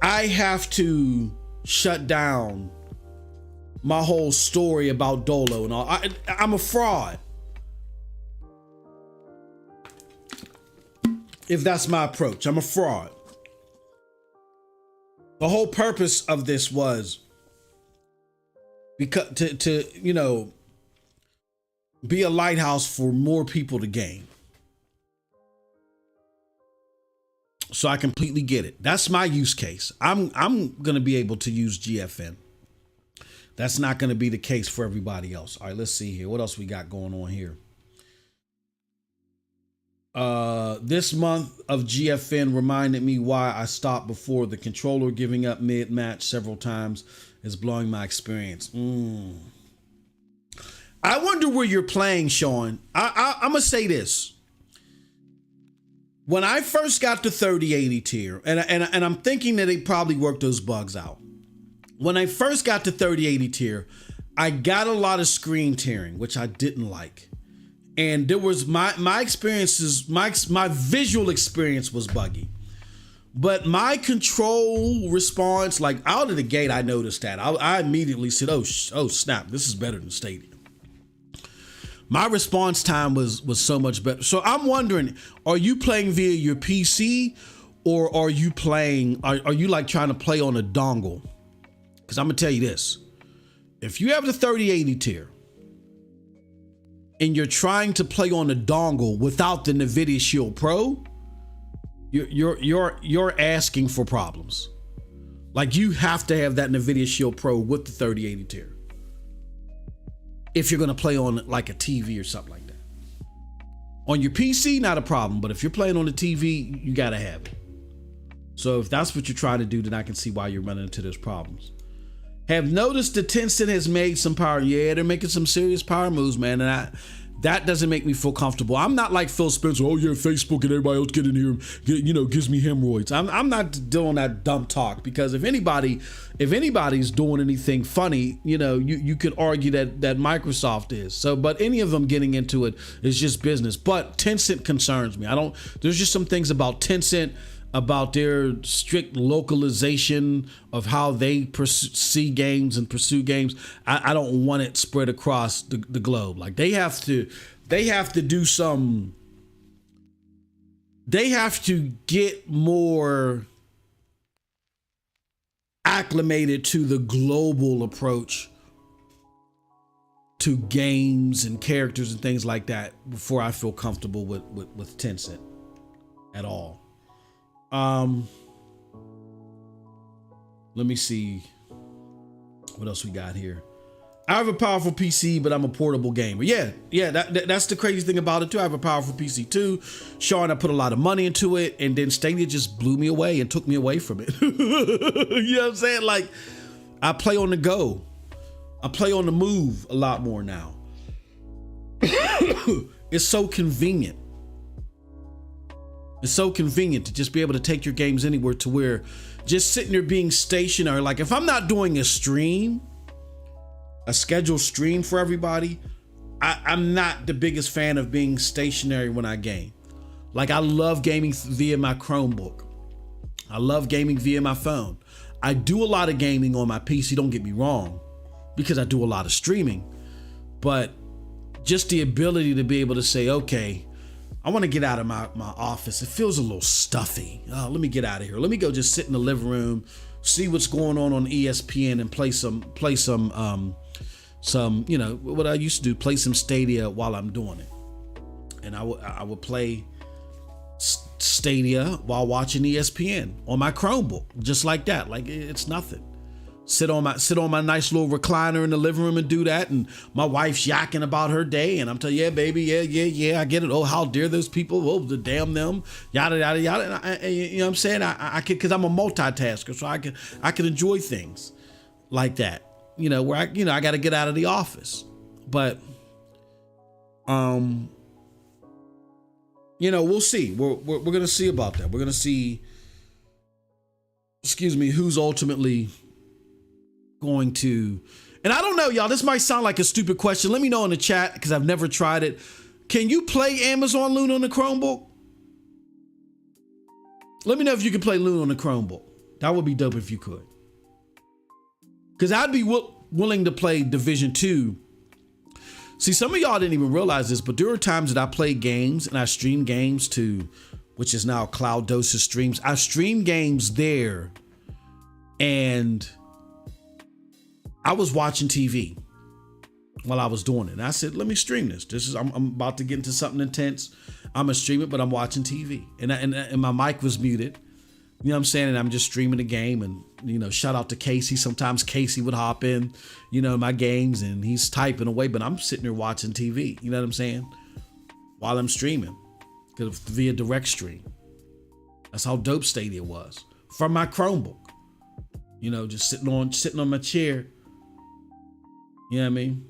I have to shut down my whole story about Dolo and all. I'm a fraud. If that's my approach, I'm a fraud. The whole purpose of this was because to you know, be a lighthouse for more people to game. So I completely get it. That's my use case. I'm going to be able to use GFN. That's not going to be the case for everybody else. All right, let's see here. What else we got going on here? This month of GFN reminded me why I stopped before. The controller giving up mid-match several times is blowing my experience. I wonder where you're playing, Sean. I'm going to say this. When I first got to 3080 tier, and I'm thinking that they probably worked those bugs out. When I first got to 3080 tier, I got a lot of screen tearing, which I didn't like. And there was my experiences, my visual experience was buggy. But my control response, like out of the gate, I noticed that. I immediately said, oh snap, this is better than Stadia. My response time was so much better. So I'm wondering, are you playing via your PC, or are you playing, are you like trying to play on a dongle? Because I'm gonna tell you this. If you have the 3080 tier and you're trying to play on a dongle without the NVIDIA Shield Pro, you're asking for problems. Like, you have to have that NVIDIA Shield Pro with the 3080 tier if you're going to play on like a TV or something like that. On your PC, not a problem, but if you're playing on the TV, you got to have it. So if that's what you're trying to do, then I can see why you're running into those problems. Have noticed that Tencent has made some power. Yeah, they're making some serious power moves, man. And that doesn't make me feel comfortable. I'm not like Phil Spencer. Oh yeah, Facebook and everybody else get in here, gives me hemorrhoids. I'm not doing that dumb talk, because if anybody's doing anything funny, you could argue that Microsoft is. So, but any of them getting into it is just business. But Tencent concerns me. There's just some things about Tencent, about their strict localization of how they see games and pursue games. I don't want it spread across the globe. Like, they have to get more acclimated to the global approach to games and characters and things like that before I feel comfortable with Tencent at all. Let me see what else we got here. I have a powerful PC, but I'm a portable gamer. Yeah, that's the crazy thing about it too. I have a powerful PC too. Sean, I put a lot of money into it, and then Stadia just blew me away and took me away from it. You know what I'm saying? Like, I play on the go. I play on the move a lot more now. It's so convenient. It's so convenient to just be able to take your games anywhere, to where just sitting there being stationary. Like, if I'm not doing a scheduled stream for everybody, I'm not the biggest fan of being stationary when I game. Like, I love gaming via my Chromebook. I love gaming via my phone. I do a lot of gaming on my PC, don't get me wrong, because I do a lot of streaming. But just the ability to be able to say, okay, I want to get out of my office. It feels a little stuffy. Oh, let me get out of here. Let me go just sit in the living room, see what's going on ESPN, and play some, what I used to do, play some Stadia while I'm doing it. And I would play Stadia while watching ESPN on my Chromebook, just like that. Like, it's nothing. Sit on my nice little recliner in the living room and do that. And my wife's yakking about her day, and I'm telling you, yeah, baby, yeah, I get it. Oh, how dare those people? Oh, the damn them, yada yada yada. And you know what I'm saying? I can, because I'm a multitasker, so I can enjoy things like that. Where I got to get out of the office, but we'll see. We're gonna see about that. We're gonna see. Who's ultimately going to, and I don't know, y'all, this might sound like a stupid question. Let me know in the chat, because I've never tried it. Can you play Amazon Luna on the Chromebook? Let me know if you can play Luna on the Chromebook. That would be dope if you could. Because I'd be willing to play Division 2. See, some of y'all didn't even realize this, but there are times that I play games and I stream games to, which is now StadiaDosage Streams. I stream games there, and I was watching TV. while I was doing it. And I said, let me stream this. I'm about to get into something intense. I'm gonna stream it, but I'm watching TV. And my mic was muted. You know what I'm saying? And I'm just streaming the game, and, you know, shout out to Casey. Sometimes Casey would hop in, you know, my games, and he's typing away, but I'm sitting there watching TV. You know what I'm saying? While I'm streaming, via direct stream. That's how dope Stadia was. From my Chromebook. You know, just sitting on my chair. You know what I mean?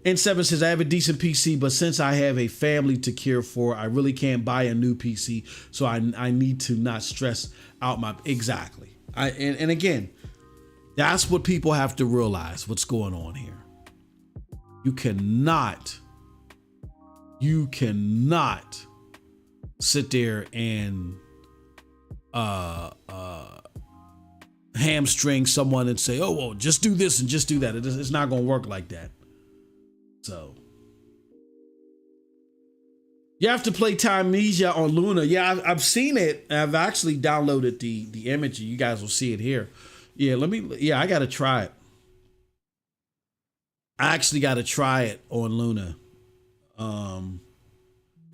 N7 says, I have a decent PC, but since I have a family to care for, I really can't buy a new PC. So I need to not stress out my, exactly. And again, that's what people have to realize what's going on here. You cannot sit there and hamstring someone and say, oh, well, just do this and just do that. It's not going to work like that. So you have to play Timesia on Luna. Yeah, I've seen it. I've actually downloaded the image. You guys will see it here. Yeah, I got to try it. I actually got to try it on Luna.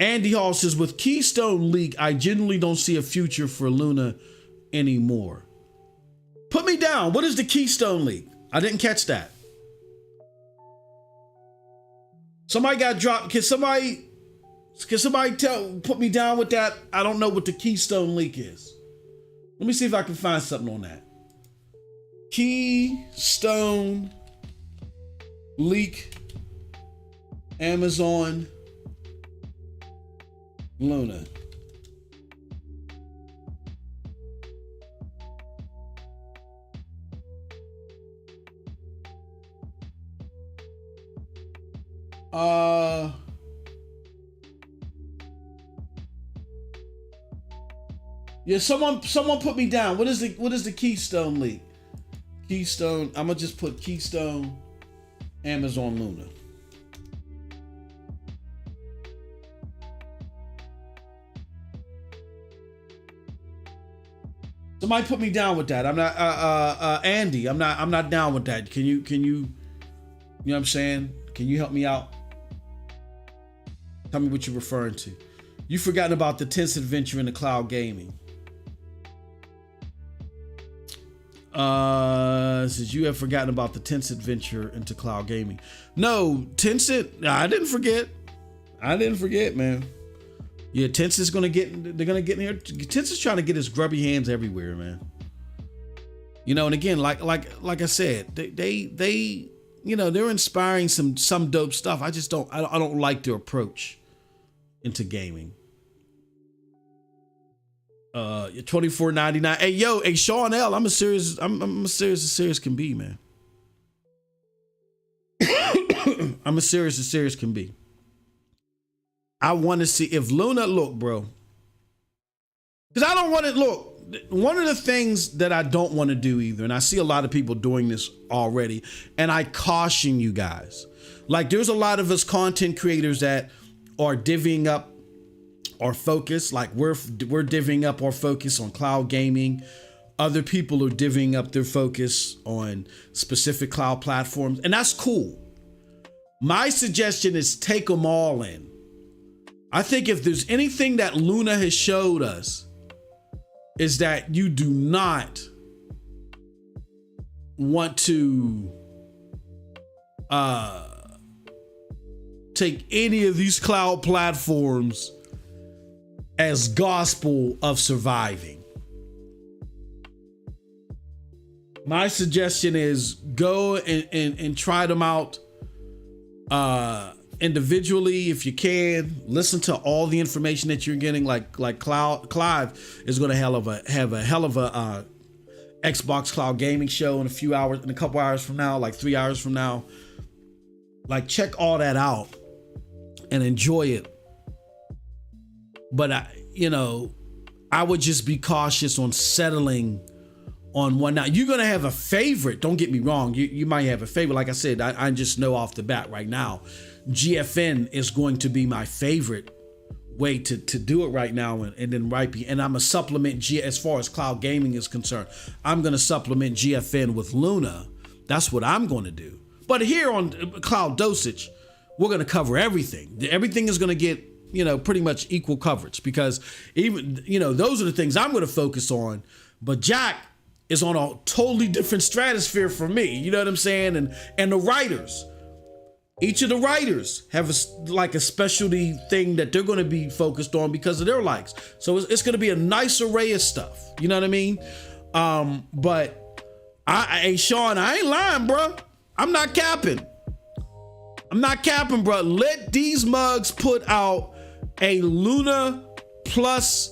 Andy Hall says, with Keystone leak, I genuinely don't see a future for Luna anymore. Put me down. What is the Keystone leak? I didn't catch that. Somebody got dropped. Can somebody put me down with that? I don't know what the Keystone leak is. Let me see if I can find something on that. Keystone leak, Amazon Luna. Yeah, someone put me down. What is the Keystone leak? Keystone, I'm gonna just put Keystone Amazon Luna. Somebody put me down with that. I'm not Andy, I'm not down with that. Can you know what I'm saying? Can you help me out? Tell me what you're referring to. You've forgotten about the Tense Adventure in the cloud gaming. Says you have forgotten about the Tense Adventure into cloud gaming. No, Tencent, I didn't forget. Man. Yeah, Tencent's they're gonna get in here. Tencent's trying to get his grubby hands everywhere, man. You know, and again, like I said, they you know, they're inspiring some dope stuff. I don't like their approach into gaming. $24.99. Hey Sean L, I'm as serious as can be, man. I'm as serious can be. I want to see if Luna, look, bro. Because I don't want to look. One of the things that I don't want to do either, and I see a lot of people doing this already, and I caution you guys. Like, there's a lot of us content creators that are divvying up our focus. Like, we're divvying up our focus on cloud gaming. Other people are divvying up their focus on specific cloud platforms, and that's cool. My suggestion is take them all in. I think if there's anything that Luna has showed us, is that you do not want to take any of these cloud platforms as gospel of surviving. My suggestion is go and try them out individually if you can. Listen to all the information that you're getting. Like Clive is going to have a hell of a Xbox cloud gaming show in a couple hours from now, like 3 hours from now. Like, check all that out and enjoy it. But I would just be cautious on settling on one. Now, you're going to have a favorite. Don't get me wrong. You might have a favorite. Like I said, I just know off the bat right now, GFN is going to be my favorite way to do it right now. And then and I'm a supplement as far as cloud gaming is concerned. I'm going to supplement GFN with Luna. That's what I'm going to do. But here on Cloud Dosage, we're going to cover everything. Everything is going to get, pretty much equal coverage, because even, those are the things I'm going to focus on. But Jack is on a totally different stratosphere for me. You know what I'm saying? And the writers, each of the writers have a specialty thing that they're going to be focused on because of their likes. So it's going to be a nice array of stuff. You know what I mean? But hey, Sean, I ain't lying, bro. I'm not capping. Bro. Let these mugs put out a Luna Plus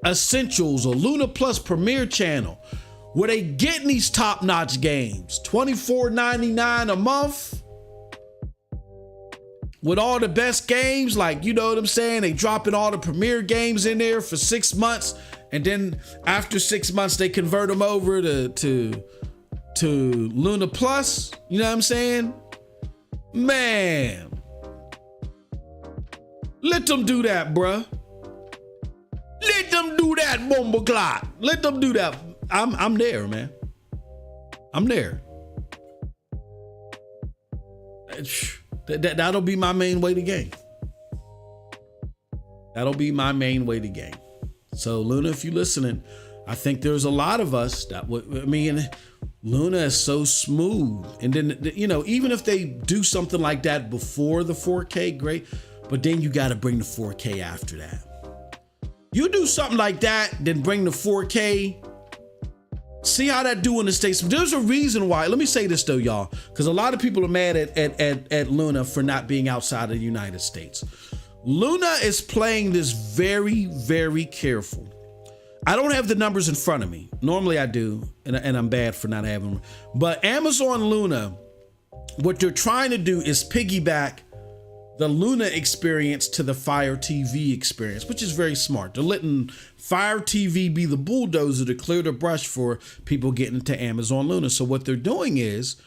Essentials or Luna Plus Premier channel where they getting these top-notch games, $24.99 a month with all the best games. Like, you know what I'm saying? They dropping all the Premier games in there for 6 months, and then after 6 months they convert them over to Luna Plus. You know what I'm saying? Man, let them do that, bruh. Let them do that, Bombaclot. Let them do that. I'm there, man. I'm there. That'll be my main way to game. That'll be my main way to game. So Luna, if you're listening, I think there's a lot of us that would, Luna is so smooth. And then, even if they do something like that before the 4K, great. But then you got to bring the 4K after that. You do something like that, then bring the 4K. See how that do in the States. There's a reason why. Let me say this though, y'all, because a lot of people are mad at Luna for not being outside of the United States. Luna is playing this very, very careful. I don't have the numbers in front of me. Normally I do, and I'm bad for not having them. But Amazon Luna, what they're trying to do is piggyback the Luna experience to the Fire TV experience, which is very smart. They're letting Fire TV be the bulldozer to clear the brush for people getting to Amazon Luna. So what they're doing is,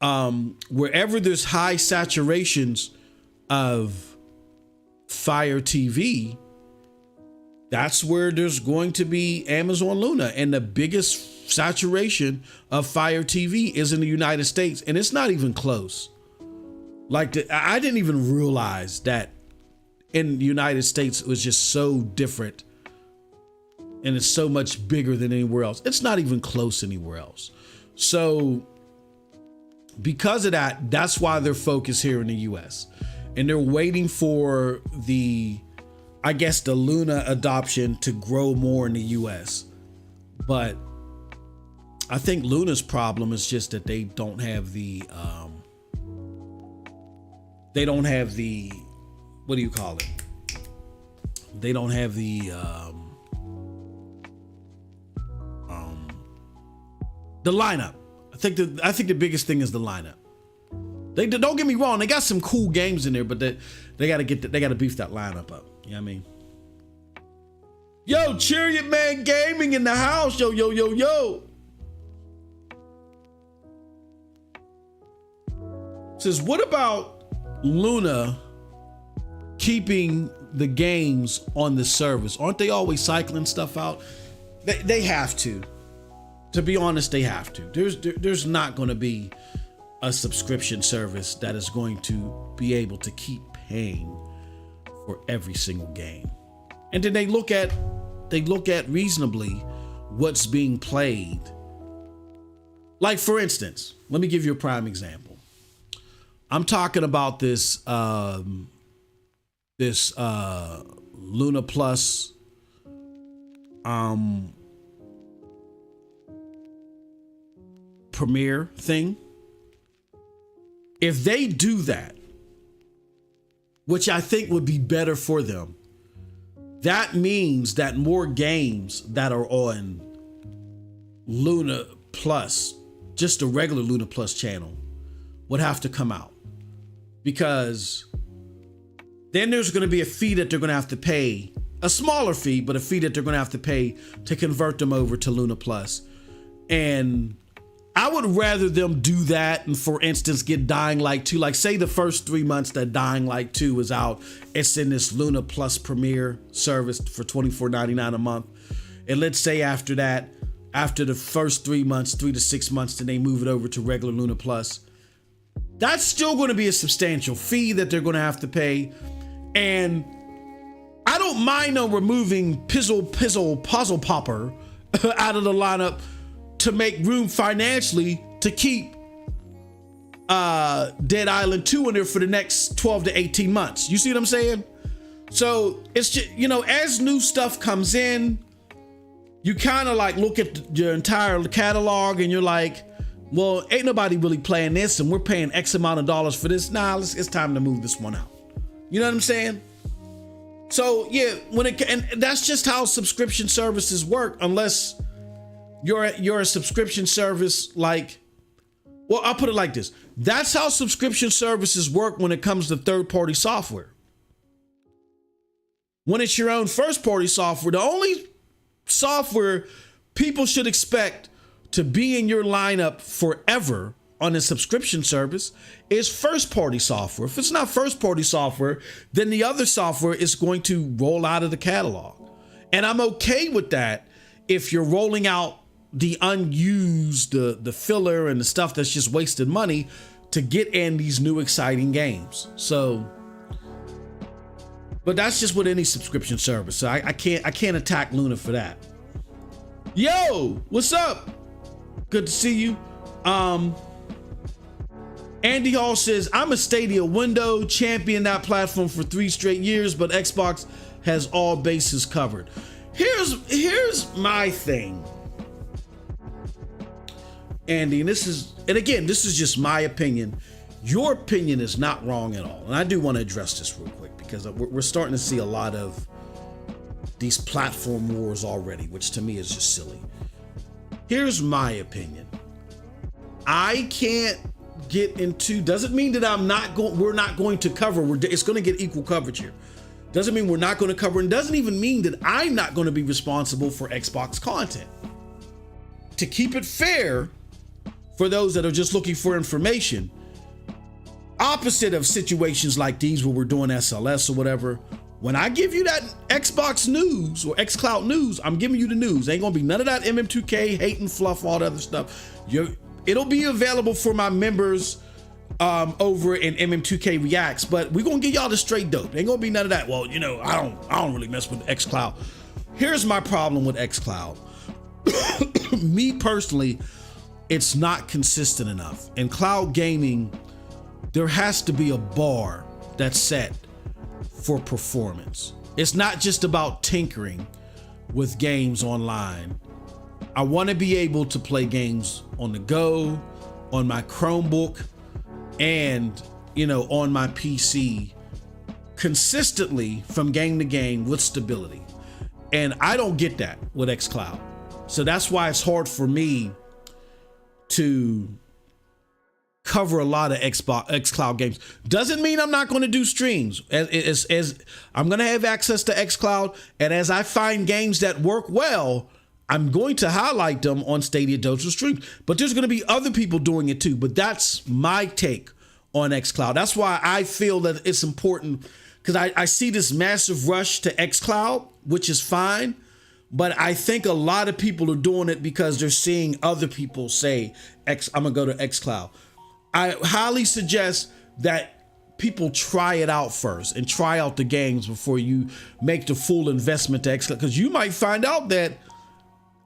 wherever there's high saturations of Fire TV, that's where there's going to be Amazon Luna. And the biggest saturation of Fire TV is in the United States, and it's not even close. I didn't even realize that in the United States it was just so different, and it's so much bigger than anywhere else. It's not even close anywhere else. So because of that, that's why they're focused here in the US, and they're waiting for the Luna adoption to grow more in the US. But I think Luna's problem is just that they don't have the what do you call it? They don't have the lineup. I think the biggest thing is the lineup. They don't get me wrong, they got some cool games in there, but they got to beef that lineup up. You know what I mean? Yo, Chariot Man Gaming in the house. Yo. Says, what about Luna keeping the games on the service? Aren't they always cycling stuff out? They have to. To be honest, they have to. There's not going to be a subscription service that is going to be able to keep paying for every single game. And then they look at reasonably what's being played. Like, for instance, let me give you a prime example. I'm talking about this Luna Plus Premiere thing. If they do that, which I think would be better for them, that means that more games that are on Luna Plus, just a regular Luna Plus channel, would have to come out. Because then there's going to be a fee that they're going to have to pay, a smaller fee, but a fee that they're going to have to pay to convert them over to Luna Plus. And I would rather them do that and, for instance, get Dying Light 2. Like, say the first 3 months that Dying Light 2 is out, it's in this Luna Plus Premiere service for $24.99 a month. And let's say after that, after the first 3 months, 3 to 6 months, then they move it over to regular Luna Plus. That's still going to be a substantial fee that they're going to have to pay. And I don't mind on removing Puzzle Popper out of the lineup to make room financially to keep Dead Island 2 in there for the next 12 to 18 months. You see what I'm saying? So it's just, you know, as new stuff comes in, you kind of like look at your entire catalog and you're like, well, ain't nobody really playing this and we're paying X amount of dollars for this. Nah, it's time to move this one out. You know what I'm saying? So yeah, and that's just how subscription services work, unless you're a subscription service like, well, I'll put it like this. That's how subscription services work when it comes to third-party software. When it's your own first-party software, the only software people should expect to be in your lineup forever on a subscription service is first-party software. If it's not first-party software, then the other software is going to roll out of the catalog. And I'm okay with that if you're rolling out the unused, the filler and the stuff that's just wasted money to get in these new exciting games. So, but that's just with any subscription service. So I can't attack Luna for that. Yo, what's up? Good to see you. Andy Hall says, I'm a Stadia window champion that platform for 3 straight years, but Xbox has all bases covered. Here's my thing, Andy, and again, this is just my opinion. Your opinion is not wrong at all. And I do want to address this real quick because we're starting to see a lot of these platform wars already, which to me is just silly. Here's my opinion. I can't get into, doesn't mean that we're not going to cover, it's going to get equal coverage here. Doesn't mean we're not going to cover, and doesn't even mean that I'm not going to be responsible for Xbox content. To keep it fair for those that are just looking for information, opposite of situations like these where we're doing SLS or whatever, when I give you that Xbox news or xCloud news, I'm giving you the news. Ain't gonna be none of that MM2K hate and fluff, all the other stuff. It'll be available for my members over in MM2K Reacts, but we're gonna give y'all the straight dope. Ain't gonna be none of that. Well, you know, I don't really mess with xCloud. Here's my problem with xCloud. Me personally, it's not consistent enough. In cloud gaming, there has to be a bar that's set for performance. It's not just about tinkering with games online. I want to be able to play games on the go, on my Chromebook, and, you know, on my PC consistently from game to game with stability. And I don't get that with xCloud. So that's why it's hard for me to cover a lot of xCloud games. Doesn't mean I'm not going to do streams. As I'm going to have access to xCloud, and as I find games that work well, I'm going to highlight them on StadiaDosage streams. But there's going to be other people doing it too. But that's my take on xCloud. That's why I feel that it's important, because I see this massive rush to xCloud, which is fine. But I think a lot of people are doing it because they're seeing other people say, I'm going to go to xCloud. I highly suggest that people try it out first and try out the games before you make the full investment to xCloud, because you might find out that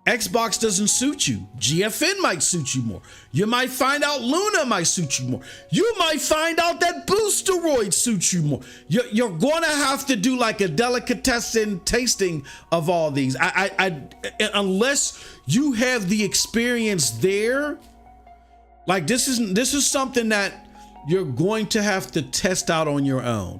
Xbox doesn't suit you. GFN might suit you more. You might find out Luna might suit you more. You might find out that Boosteroid suits you more. You're going to have to do like a delicatessen tasting of all these. Unless you have the experience there, like this is something that you're going to have to test out on your own.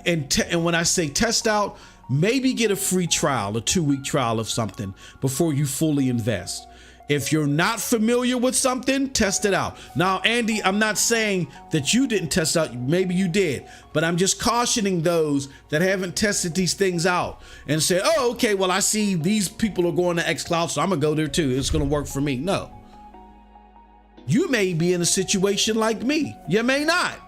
And when I say test out, maybe get a free trial, a 2-week trial of something before you fully invest. If you're not familiar with something, test it out. Now, Andy, I'm not saying that you didn't test out. Maybe you did, but I'm just cautioning those that haven't tested these things out and say, oh, okay, well, I see these people are going to xCloud, so I'm gonna go there too. It's gonna work for me. No. You may be in a situation like me. You may not.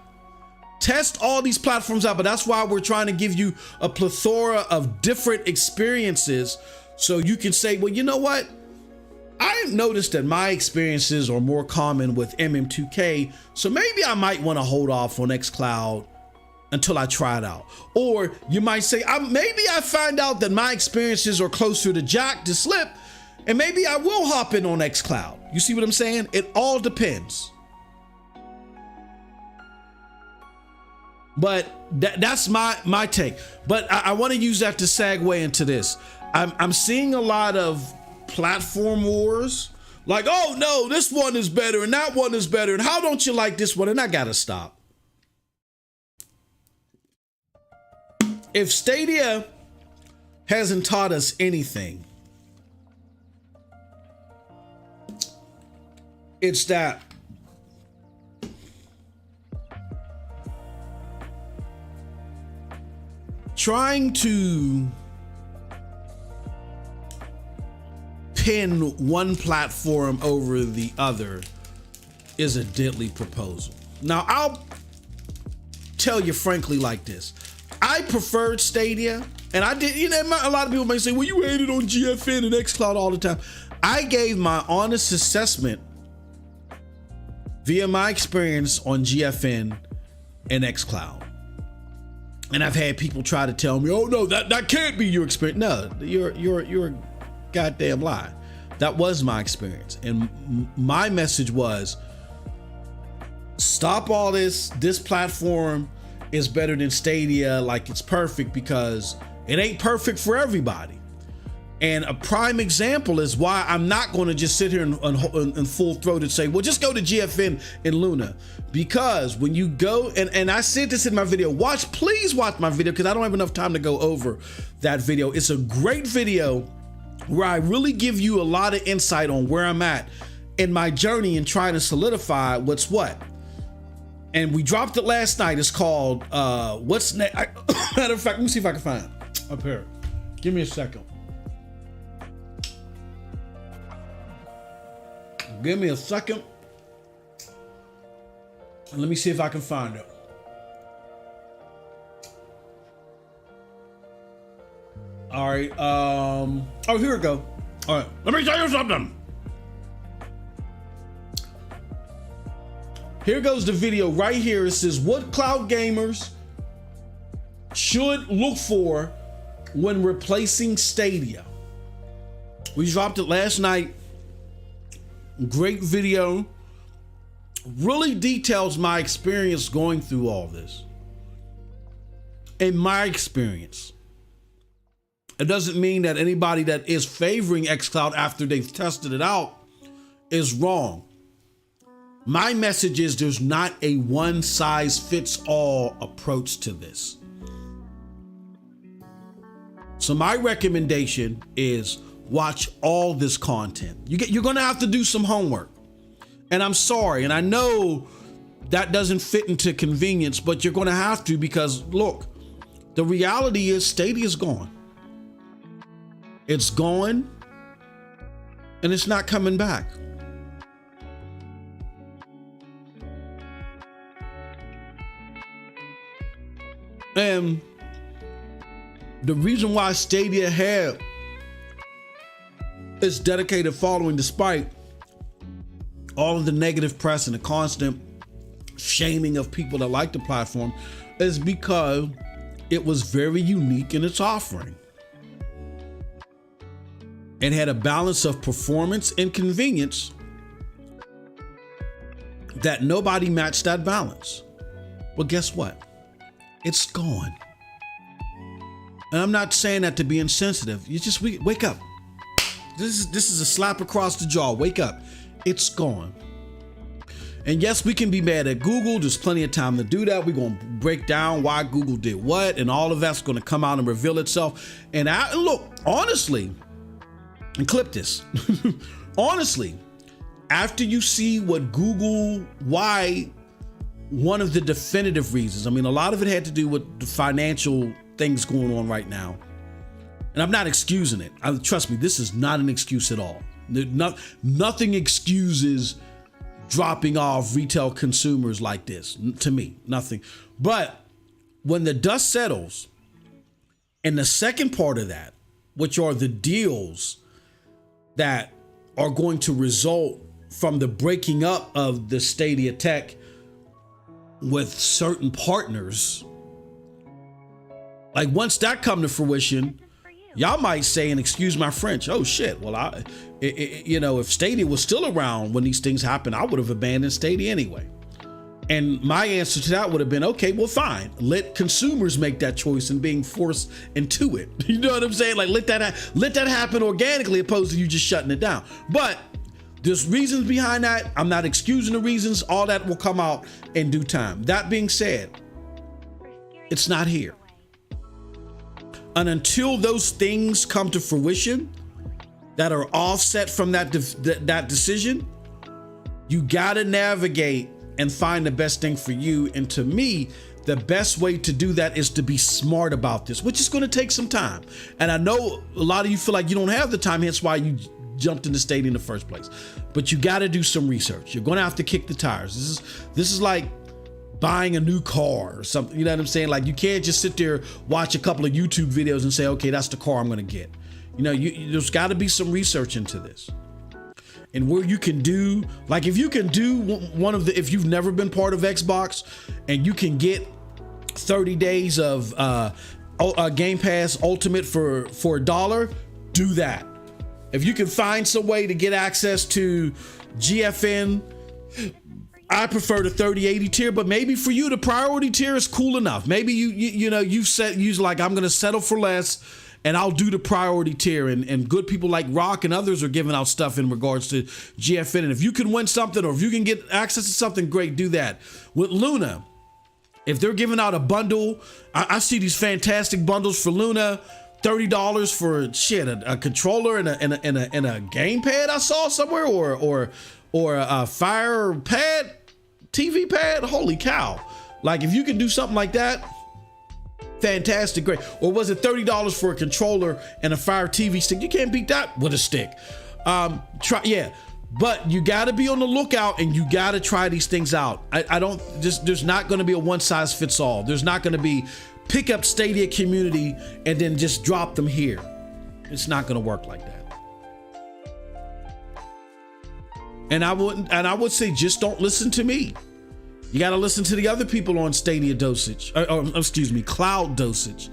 Test all these platforms out, but that's why we're trying to give you a plethora of different experiences so you can say, well, you know what? I noticed that my experiences are more common with MM2K, so maybe I might want to hold off on xCloud until I try it out. Or you might say, maybe I find out that my experiences are closer to Jack to Slip, and maybe I will hop in on xCloud. You see what I'm saying? It all depends. But that's my take. But I want to use that to segue into this. I'm seeing a lot of platform wars, like, oh no, this one is better and that one is better, and how don't you like this one? And I gotta stop. If Stadia hasn't taught us anything, it's that trying to pin one platform over the other is a deadly proposal. Now, I'll tell you frankly like this. I preferred Stadia, and I did, you know, a lot of people may say, well, you hated on GFN and xCloud all the time. I gave my honest assessment via my experience on GFN and xCloud. And I've had people try to tell me, oh no, that can't be your experience. No, you're a goddamn lie. That was my experience. And my message was, stop all this. This platform is better than Stadia, like it's perfect, because it ain't perfect for everybody. And a prime example is why I'm not going to just sit here and full throated say, well, just go to GFN and Luna. Because when you go, and I said this in my video, please watch my video, because I don't have enough time to go over that video. It's a great video where I really give you a lot of insight on where I'm at in my journey and trying to solidify what's what. And we dropped it last night. It's called What's Next. Matter of fact, let me see if I can find it up here. Give me a second. Give me a second. And let me see if I can find it. All right. Oh, here we go. All right. Let me tell you something. Here goes the video right here. It says what cloud gamers should look for when replacing Stadia. We dropped it last night. Great video. Really details my experience going through all this. In my experience. It doesn't mean that anybody that is favoring xCloud after they've tested it out is wrong. My message is there's not a one size fits all approach to this. So my recommendation is watch all this content. You're going to have to do some homework. And I'm sorry, and I know that doesn't fit into convenience, but you're going to have to, because look, the reality is Stadia is gone. It's gone, and it's not coming back. And the reason why Stadia had its dedicated following, despite all of the negative press and the constant shaming of people that like the platform, is because it was very unique in its offering. It had a balance of performance and convenience that nobody matched that balance. Well, guess what? It's gone. And I'm not saying that to be insensitive. You just wake up. This is a slap across the jaw. Wake up. It's gone. And yes, we can be mad at Google. There's plenty of time to do that. We're going to break down why Google did what, and all of that's going to come out and reveal itself. And look, honestly, and clip this. Honestly, after you see what Google, why one of the definitive reasons, I mean, a lot of it had to do with the financial things going on right now. And I'm not excusing it. Trust me, this is not an excuse at all. Nothing excuses dropping off retail consumers like this. To me, nothing. But when the dust settles, and the second part of that, which are the deals that are going to result from the breaking up of the Stadia tech with certain partners. Like once that come to fruition, y'all might say, and excuse my French, oh shit, well, if Stadia was still around when these things happened, I would have abandoned Stadia anyway. And my answer to that would have been, okay, well, fine. Let consumers make that choice and being forced into it. You know what I'm saying? Like let that happen organically, opposed to you just shutting it down. But there's reasons behind that. I'm not excusing the reasons. All that will come out in due time. That being said, it's not here. And until those things come to fruition that are offset from that decision, you gotta navigate and find the best thing for you. And to me, the best way to do that is to be smart about this, which is going to take some time. And I know a lot of you feel like you don't have the time, hence why you jumped into Stadia in the first place. But you got to do some research. You're going to have to kick the tires. This is like buying a new car or something. You know what I'm saying? Like you can't just sit there, watch a couple of YouTube videos and say, okay, that's the car I'm going to get. You know, there's got to be some research into this. And where you can do, like if you can do if you've never been part of Xbox and you can get 30 days of Game Pass Ultimate for $1, do that. If you can find some way to get access to GFN, I prefer the 3080 tier, but maybe for you the priority tier is cool enough. Maybe you're like, I'm gonna settle for less and I'll do the priority tier, and good people like Rock and others are giving out stuff in regards to GFN. And if you can win something or if you can get access to something, great, do that. With Luna, if they're giving out a bundle, I see these fantastic bundles for Luna, $30 for a controller and a gamepad I saw somewhere, or a Fire pad, TV pad. Holy cow! Like if you can do something like that, fantastic, great. Or was it $30 for a controller and a Fire TV stick? You can't beat that with a stick. But you got to be on the lookout and you got to try these things out. There's not going to be a one size fits all. There's not going to be pick up Stadia community and then just drop them here. It's not going to work like that. And I would say just don't listen to me. You got to listen to the other people on StadiaDosage, Cloud Dosage,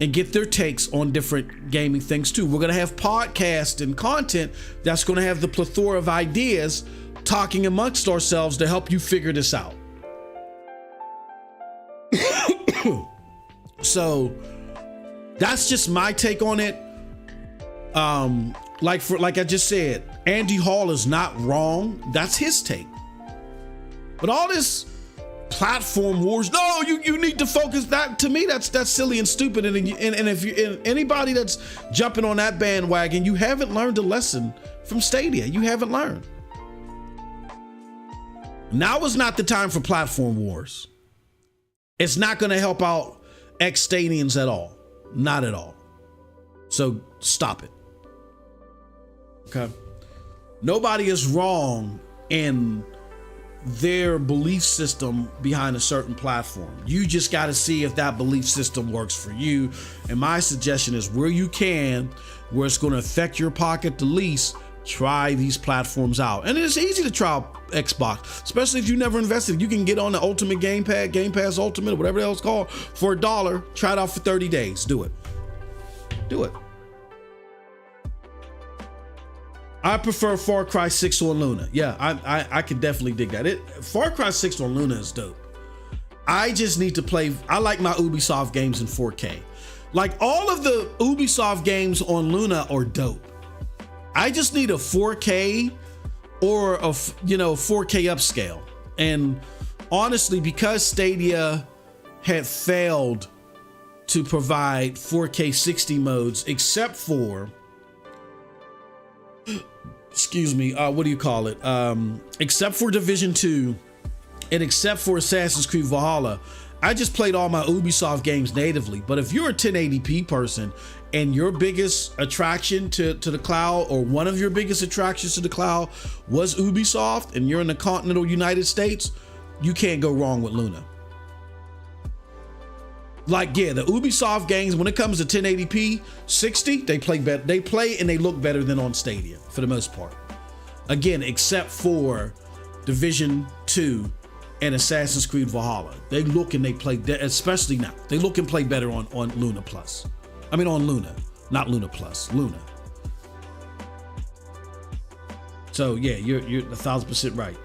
and get their takes on different gaming things too. We're going to have podcasts and content that's going to have the plethora of ideas talking amongst ourselves to help you figure this out. So that's just my take on it. Like I just said, Andy Hall is not wrong. That's his take. But all this platform wars, no, you need to focus. That to me, that's silly and stupid. And if anybody that's jumping on that bandwagon, you haven't learned a lesson from Stadia. You haven't learned. Now is not the time for platform wars. It's not going to help out ex-Stadians at all. Not at all. So stop it. Okay. Nobody is wrong in their belief system behind a certain platform. You just got to see if that belief system works for you. And my suggestion is where you can, where it's going to affect your pocket the least, try these platforms out. And it's easy to try Xbox, especially if you never invested. You can get on the Ultimate Game Pass Ultimate, or whatever the hell it's called, for $1. Try it out for 30 days. Do it. Do it. I prefer Far Cry 6 on Luna. Yeah, I can definitely dig that. Far Cry 6 on Luna is dope. I just need to play. I like my Ubisoft games in 4K. Like all of the Ubisoft games on Luna are dope. I just need a 4K or a 4K upscale. And honestly, because Stadia had failed to provide 4K 60 modes, except for what do you call it? Except for Division 2 and except for Assassin's Creed Valhalla, I just played all my Ubisoft games natively. But if you're a 1080p person and your biggest attraction to the cloud, or one of your biggest attractions to the cloud was Ubisoft, and you're in the continental United States, you can't go wrong with Luna. Like, yeah, the Ubisoft games, when it comes to 1080p 60, they play better. They play and they look better than on Stadia for the most part. Again, except for Division 2 and Assassin's Creed Valhalla. They look and they play, especially now, they look and play better on Luna Plus. I mean on Luna, not Luna Plus, Luna. So yeah, you're 1000% right.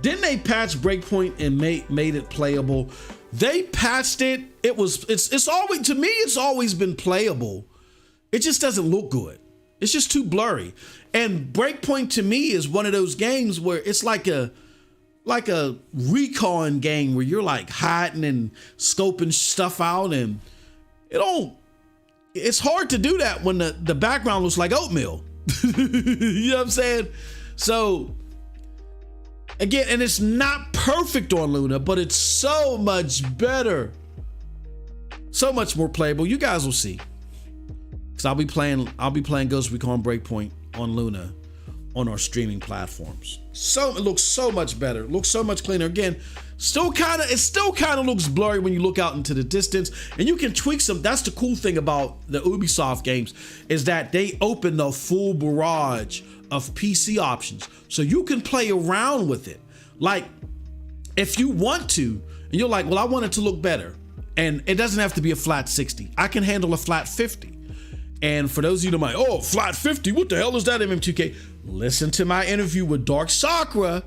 Didn't they patch Breakpoint and made it playable? They patched it. It's always, to me, it's always been playable. It just doesn't look good. It's just too blurry. And Breakpoint to me is one of those games where it's like a recon game where you're like hiding and scoping stuff out, and it's hard to do that when the background looks like oatmeal. You know what I'm saying? So again, and it's not perfect on Luna, but it's so much better. So much more playable. You guys will see. Because I'll be playing Ghost Recon Breakpoint on Luna on our streaming platforms. So it looks so much better. It looks so much cleaner. Again, it still kind of looks blurry when you look out into the distance, and you can tweak some. That's the cool thing about the Ubisoft games, is that they open the full barrage of PC options, so you can play around with it. Like, if you want to, and you're like, well, I want it to look better, and it doesn't have to be a flat 60. I can handle a flat 50. And for those of you that might, oh, flat 50, what the hell is that, MM2K? Listen to my interview with Dark Sakura,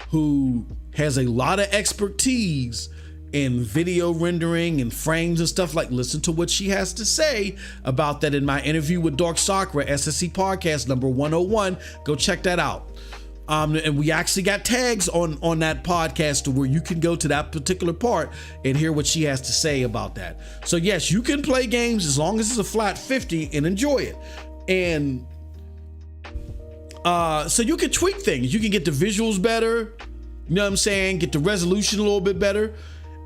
who has a lot of expertise in video rendering and frames and stuff. Like, listen to what she has to say about that in my interview with Dark Sakura, SSC Podcast number 101. Go check that out. And we actually got tags on that podcast to where you can go to that particular part and hear what she has to say about that. So yes, you can play games as long as it's a flat 50 and enjoy it. And so you can tweak things. You can get the visuals better, you know what I'm saying? Get the resolution a little bit better,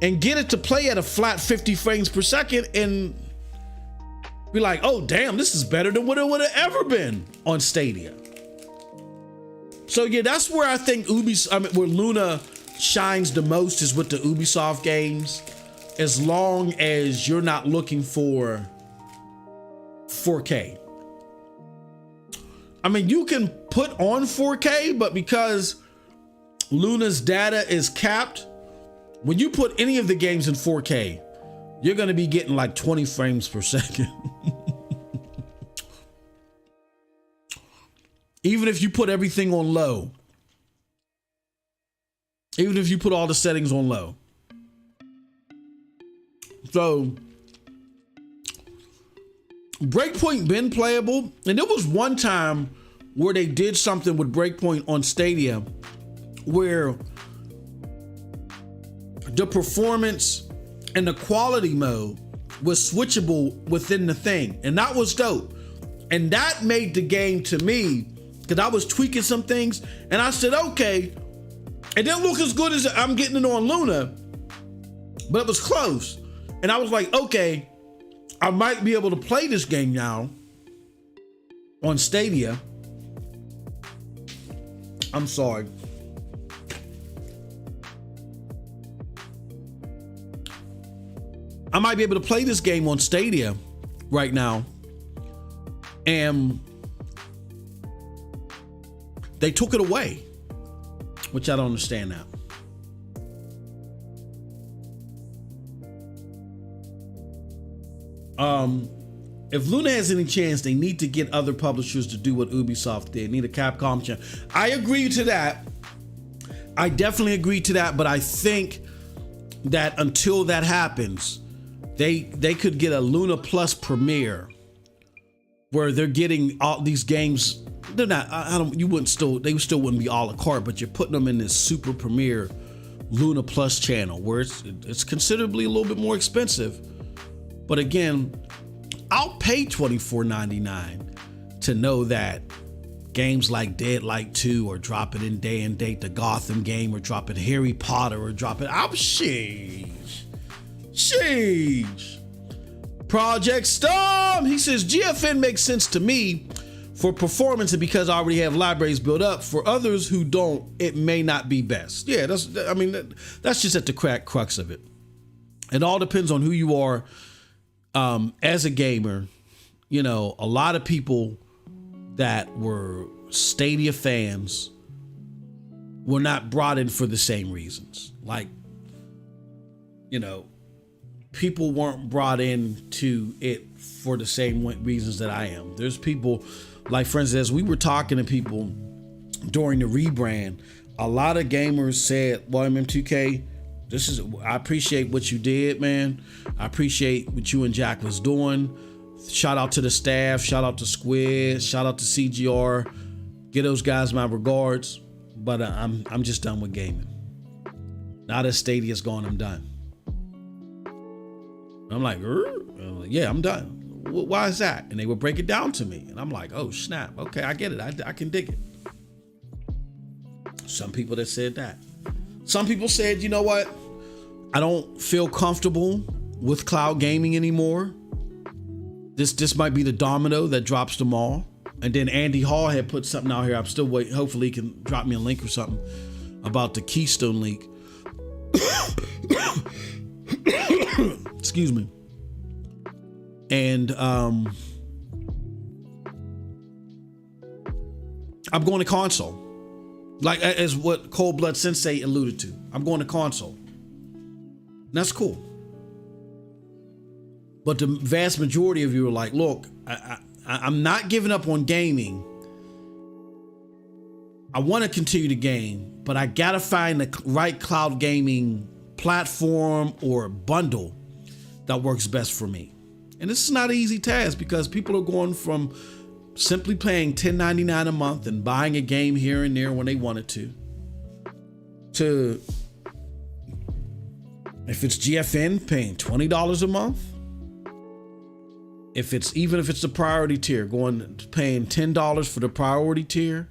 and get it to play at a flat 50 frames per second and be like, oh damn, this is better than what it would have ever been on Stadia. So yeah, that's where I think where Luna shines the most, is with the Ubisoft games. As long as you're not looking for 4K. I mean, you can put on 4K, but because Luna's data is capped, when you put any of the games in 4K, you're gonna be getting like 20 frames per second. Even if you put everything on low. Even if you put all the settings on low. So, Breakpoint been playable, and there was one time where they did something with Breakpoint on Stadia where the performance and the quality mode was switchable within the thing, and that was dope. And that made the game, to me, because I was tweaking some things, and I said, okay, it didn't look as good as I'm getting it on Luna, but it was close. And I was like, okay, I might be able to play this game now on Stadia. I'm sorry. I might be able to play this game on Stadia right now. And they took it away, which I don't understand now. If Luna has any chance, they need to get other publishers to do what Ubisoft did. Need a Capcom channel. I agree to that. I definitely agree to that, but I think that until that happens, they could get a Luna Plus Premiere where they're getting all these games. They're not, they still wouldn't be a la carte, but you're putting them in this super premiere Luna Plus channel where it's considerably a little bit more expensive. But again, I'll pay $24.99 to know that games like Dead Light 2 or dropping in day and date, the Gotham game, or dropping Harry Potter, or dropping, sheesh. Project Storm, he says, GFN makes sense to me for performance and because I already have libraries built up. For others who don't, it may not be best. Yeah, that's just at the crux of it. It all depends on who you are as a gamer. You know, a lot of people that were Stadia fans were not brought in for the same reasons. Like, you know, people weren't brought in to it for the same reasons that I am. There's people, like, for instance, as we were talking to people during the rebrand, a lot of gamers said, well, MM2K, I appreciate what you did, man. I appreciate what you and Jack was doing. Shout out to the staff, shout out to Squid, shout out to CGR. Give those guys my regards. But I'm just done with gaming. Now that Stadia's gone, I'm done. I'm like, yeah, I'm done. Why is that? And they would break it down to me. And I'm like, oh, snap. Okay, I get it. I can dig it. Some people that said that. Some people said, you know what? I don't feel comfortable with cloud gaming anymore. This might be the domino that drops them all. And then Andy Hall had put something out here. I'm still waiting. Hopefully he can drop me a link or something about the Keystone leak. Excuse me. And I'm going to console. Like as what Cold Blood Sensei alluded to. I'm going to console. And that's cool. But the vast majority of you are like, look, I'm not giving up on gaming. I want to continue to game, but I got to find the right cloud gaming platform or bundle that works best for me. And this is not an easy task because people are going from simply paying $10.99 a month and buying a game here and there when they wanted to if it's GFN, paying $20 a month. Even if it's the priority tier, paying $10 for the priority tier,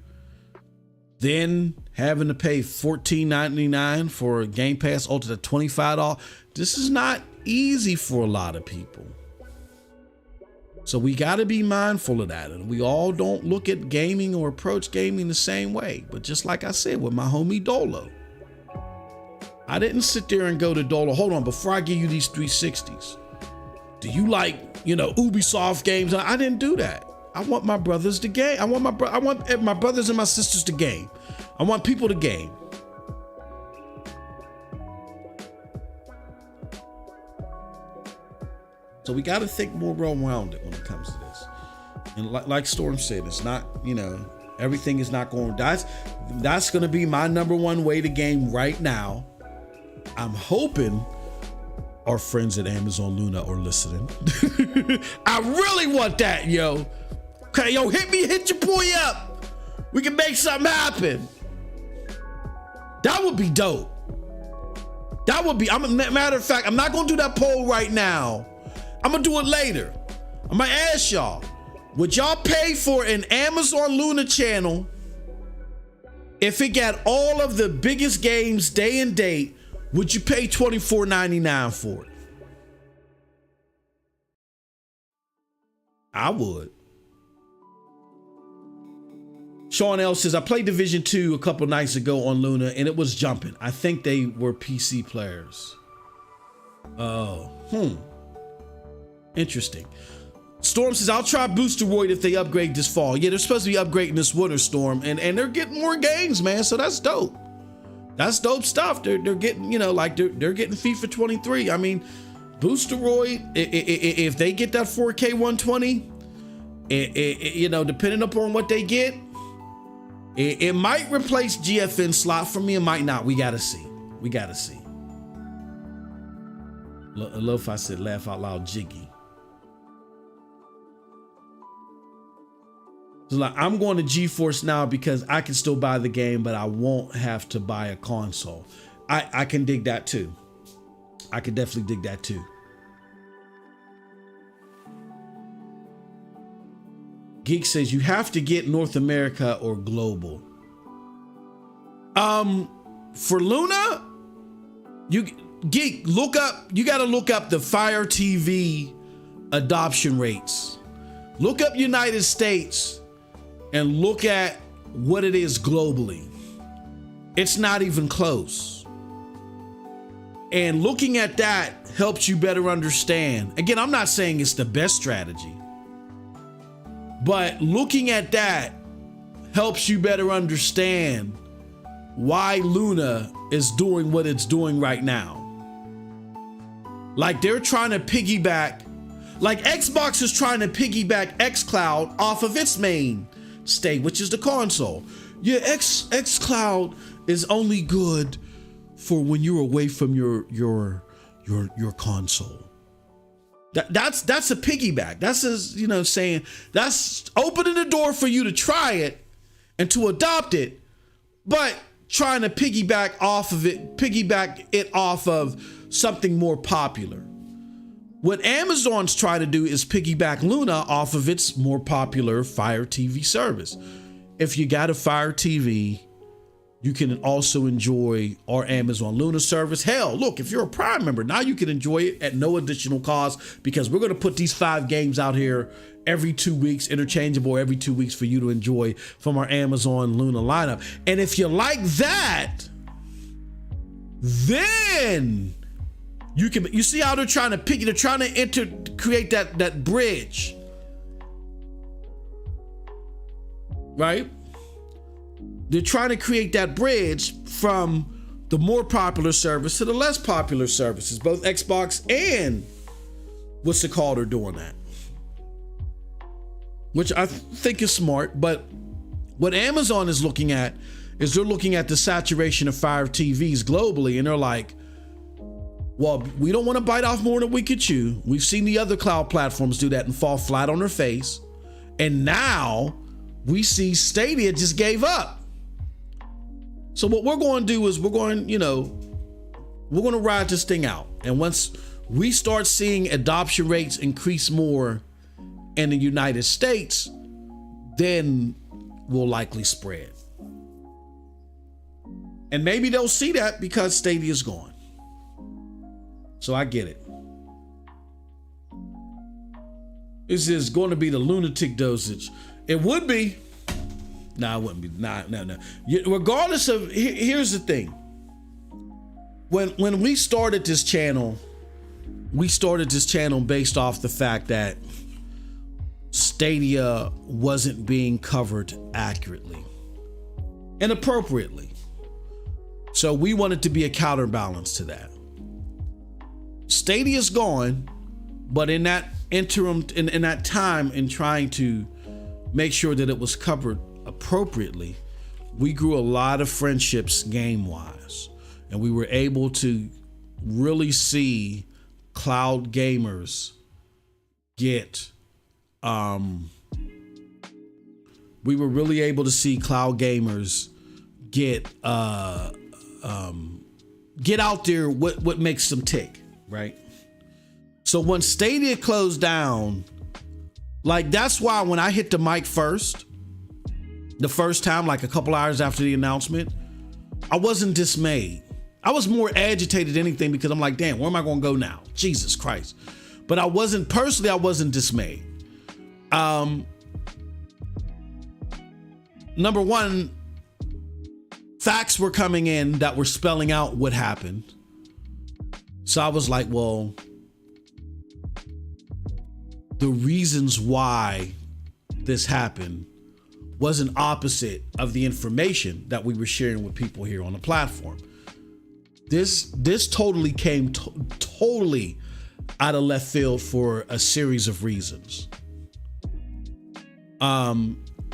then having to pay $14.99 for Game Pass Ultimate, $25. This is not easy for a lot of people. So we got to be mindful of that. And we all don't look at gaming or approach gaming the same way. But just like I said with my homie Dolo, I didn't sit there and go to Dolo, hold on, before I give you these 360s, do you like, Ubisoft games? I didn't do that. I want my brothers to game. I want my brothers and my sisters to game. I want people to game. So we got to think more well-rounded when it comes to this. And like Storm said, it's not, everything is not going. That's going to be my number one way to game right now. I'm hoping our friends at Amazon Luna are listening. I really want that, yo. Okay, yo, hit your boy up. We can make something happen. That would be dope. Matter of fact, I'm not gonna do that poll right now. I'm gonna do it later. I'm gonna ask y'all, would y'all pay for an Amazon Luna channel if it got all of the biggest games day and date? Would you pay $24.99 for it? I would. Sean L says, I played Division 2 a couple nights ago on Luna and it was jumping. I think they were PC players. Oh, interesting. Storm says, I'll try Boosteroid if they upgrade this fall. Yeah, they're supposed to be upgrading this winter, Storm, and they're getting more games, man. So that's dope. That's dope stuff. They're getting, they're getting FIFA 23. I mean, Boosteroid, if they get that 4K 120, depending upon what they get, it might replace GFN slot for me. It might not. We gotta see. I love if I said laugh out loud, Jiggy. So like, I'm going to Geforce now because I can still buy the game, but I won't have to buy a console. I can dig that too. I can definitely dig that too. Geek says you have to get North America or global. For Luna, you gotta look up the Fire TV adoption rates. Look up United States and look at what it is globally. It's not even close. And looking at that helps you better understand. Again, I'm not saying it's the best strategy, but looking at that helps you better understand why Luna is doing what it's doing right now. Like they're trying to piggyback, like Xbox is trying to piggyback xCloud off of its main state, which is the console. Yeah, xCloud is only good for when you're away from your console. That's a piggyback. That's as, you know, saying that's opening the door for you to try it and to adopt it, but trying to piggyback it off of something more popular. What Amazon's trying to do is piggyback Luna off of its more popular Fire TV service. If you got a Fire TV, you can also enjoy our Amazon Luna service. Hell, look, if you're a Prime member, now you can enjoy it at no additional cost, because we're going to put these 5 games out here every 2 weeks, interchangeable every 2 weeks for you to enjoy from our Amazon Luna lineup. And if you like that, then you see how they're trying to create that bridge, right? They're trying to create that bridge from the more popular service to the less popular services. Both Xbox and what's it called are doing that, which I think is smart. But what Amazon is looking at is they're looking at the saturation of Fire TVs globally, and they're like, well, we don't want to bite off more than we could chew. We've seen the other cloud platforms do that and fall flat on their face. And now we see Stadia just gave up. So what we're going to do is we're going to ride this thing out. And once we start seeing adoption rates increase more in the United States, then we'll likely spread. And maybe they'll see that because Stadia's gone. So I get it. This is going to be the lunatic dosage. It would be. No, it wouldn't be. No. Regardless of, here's the thing. When we started this channel based off the fact that Stadia wasn't being covered accurately and appropriately. So we wanted to be a counterbalance to that. Stadia's gone, but in that interim, in that time, in trying to make sure that it was covered appropriately, we grew a lot of friendships game-wise, and we were able to really see cloud gamers get get out there what makes them tick, right? So when Stadia closed down, like, that's why when I hit the mic the first time, like a couple hours after the announcement, I wasn't dismayed. I was more agitated than anything, because I'm like, damn, where am I going to go now? Jesus Christ. But I wasn't dismayed. Number one, facts were coming in that were spelling out what happened. So I was like, well, the reasons why this happened wasn't opposite of the information that we were sharing with people here on the platform. This totally came totally out of left field for a series of reasons.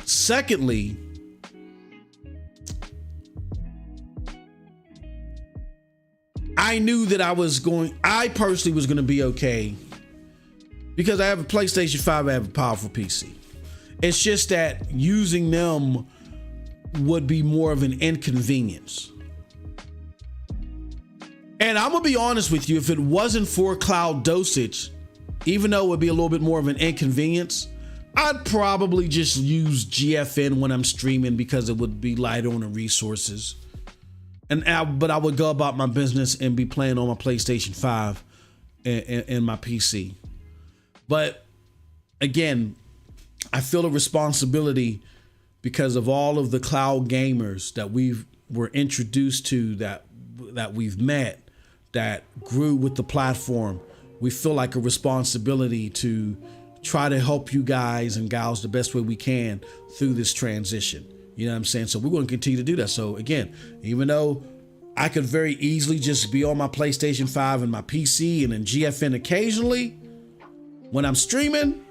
Secondly, I knew that I personally was going to be okay, because I have a PlayStation 5, I have a powerful PC. It's just that using them would be more of an inconvenience. And I'm gonna be honest with you, if it wasn't for cloud dosage, even though it would be a little bit more of an inconvenience, I'd probably just use GFN when I'm streaming, because it would be lighter on the resources. But I would go about my business and be playing on my PlayStation 5 and my PC. But again, I feel a responsibility because of all of the cloud gamers that were introduced to, that we've met, that grew with the platform, we feel like a responsibility to try to help you guys and gals the best way we can through this transition. You know what I'm saying? So we're going to continue to do that. So again, even though I could very easily just be on my PlayStation 5 and my PC and then GFN occasionally, when I'm streaming,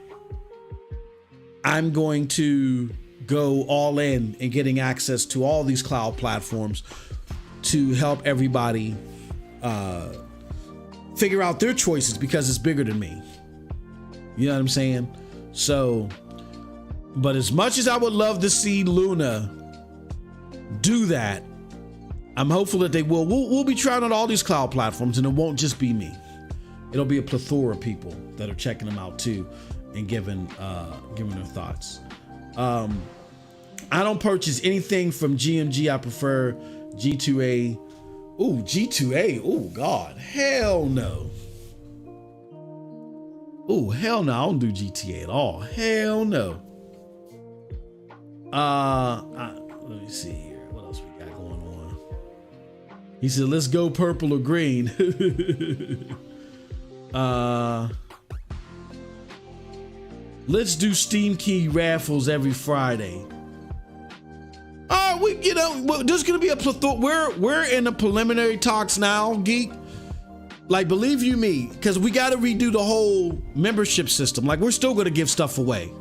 I'm going to go all in and getting access to all these cloud platforms to help everybody figure out their choices, because it's bigger than me. You know what I'm saying? So, but as much as I would love to see Luna do that, I'm hopeful that they will. We'll be trying out all these cloud platforms, and it won't just be me. It'll be a plethora of people that are checking them out too and giving their thoughts. I don't purchase anything from GMG. I prefer G2A. Ooh, G2A. Oh God, hell no. Oh hell no, I don't do GTA at all. Hell no. Let me see here. What else we got going on? He said, "Let's go purple or green." Let's do Steam key raffles every Friday. There's gonna be a plethora. We're in the preliminary talks now, Geek. Like, believe you me, because we got to redo the whole membership system. Like, we're still gonna give stuff away,